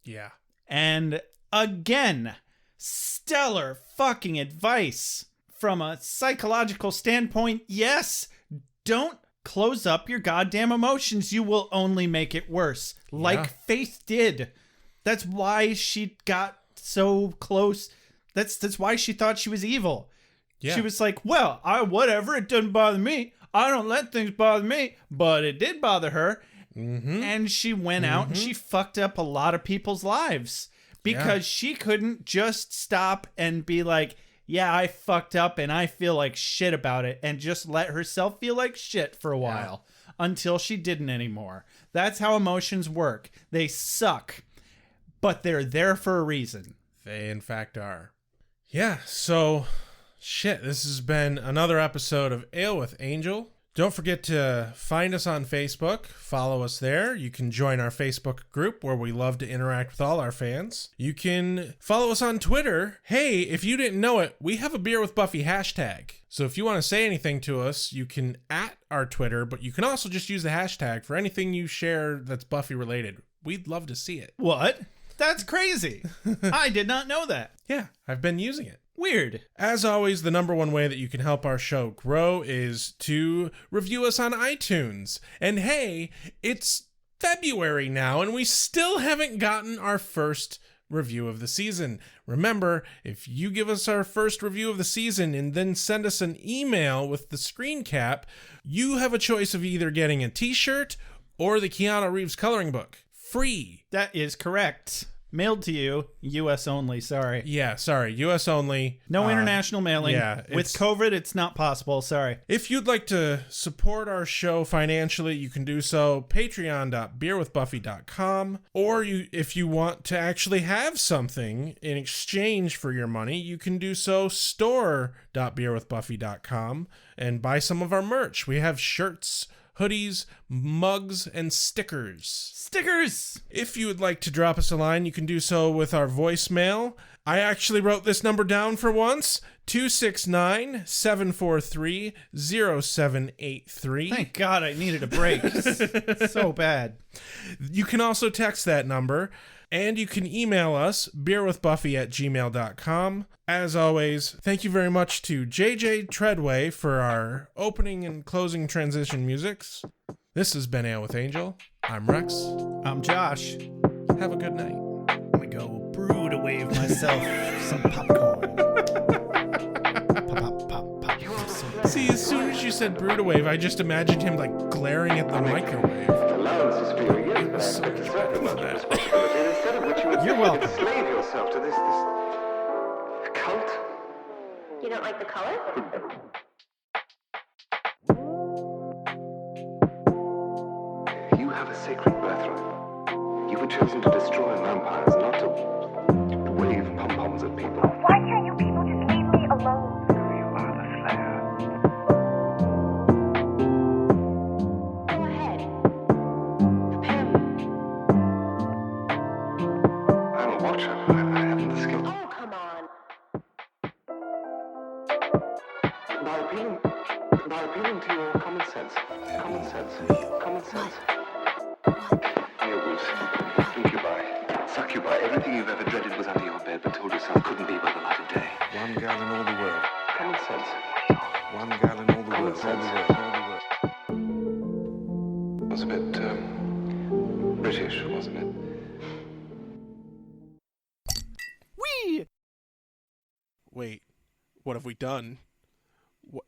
Yeah. And again, stellar fucking advice from a psychological standpoint. Yes, don't close up your goddamn emotions. You will only make it worse. Like Faith did. That's why she got so close. That's why she thought she was evil. Yeah. She was like, well, whatever, it doesn't bother me. I don't let things bother me, but it did bother her. Mm-hmm. And she went out and she fucked up a lot of people's lives because she couldn't just stop and be like, yeah, I fucked up and I feel like shit about it, and just let herself feel like shit for a while until she didn't anymore. That's how emotions work. They suck, but they're there for a reason. They in fact are. Yeah, so shit, this has been another episode of Ale with Angel. Don't forget to find us on Facebook. Follow us there. You can join our Facebook group where we love to interact with all our fans. You can follow us on Twitter. Hey, if you didn't know it, we have a Beer with Buffy hashtag. So if you want to say anything to us, you can @ our Twitter, but you can also just use the hashtag for anything you share that's Buffy related. We'd love to see it. What? That's crazy. I did not know that. Yeah, I've been using it. Weird. As always, the number one way that you can help our show grow is to review us on iTunes. And hey, it's February now, and we still haven't gotten our first review of the season. Remember, if you give us our first review of the season and then send us an email with the screen cap, you have a choice of either getting a t-shirt or the Keanu Reeves coloring book. Free. That is correct. Mailed to you, U.S. only, sorry. Yeah, sorry, U.S. only. No international mailing. Yeah, with COVID, it's not possible, sorry. If you'd like to support our show financially, you can do so patreon.beerwithbuffy.com, or if you want to actually have something in exchange for your money, you can do so store.beerwithbuffy.com and buy some of our merch. We have shirts, hoodies, mugs, and stickers. Stickers! If you would like to drop us a line, you can do so with our voicemail. I actually wrote this number down for once. 269-743-0783. Thank God I needed a break. So bad. You can also text that number, and you can email us, beerwithbuffy@gmail.com. As always, thank you very much to JJ Treadway for our opening and closing transition musics. This has been Ale with Angel. I'm Rex. I'm Josh. Have a good night. I'm gonna go brew to wave myself some popcorn. Pop. See, as soon as you said brew to wave, I just imagined him like glaring at the microwave. It was so much better than that. You're welcome. Slave yourself to this cult. You don't like the color? a sacred birthright. You were chosen to destroy vampires, not to wave pom-poms at people. Why can't you people just leave me alone? You are the Slayer. Go ahead. I'm a watcher. I haven't the skill. Oh, come on. By appealing to your common sense. Common sense. Werewolves, incubi, succubi, everything you've ever dreaded was under your bed but told yourself couldn't be by the light of day. One gal in all the world. Common sense. One gal in all the Common world. sense. It was a bit, British, wasn't it? Whee! Wait, what have we done?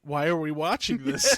Why are we watching this?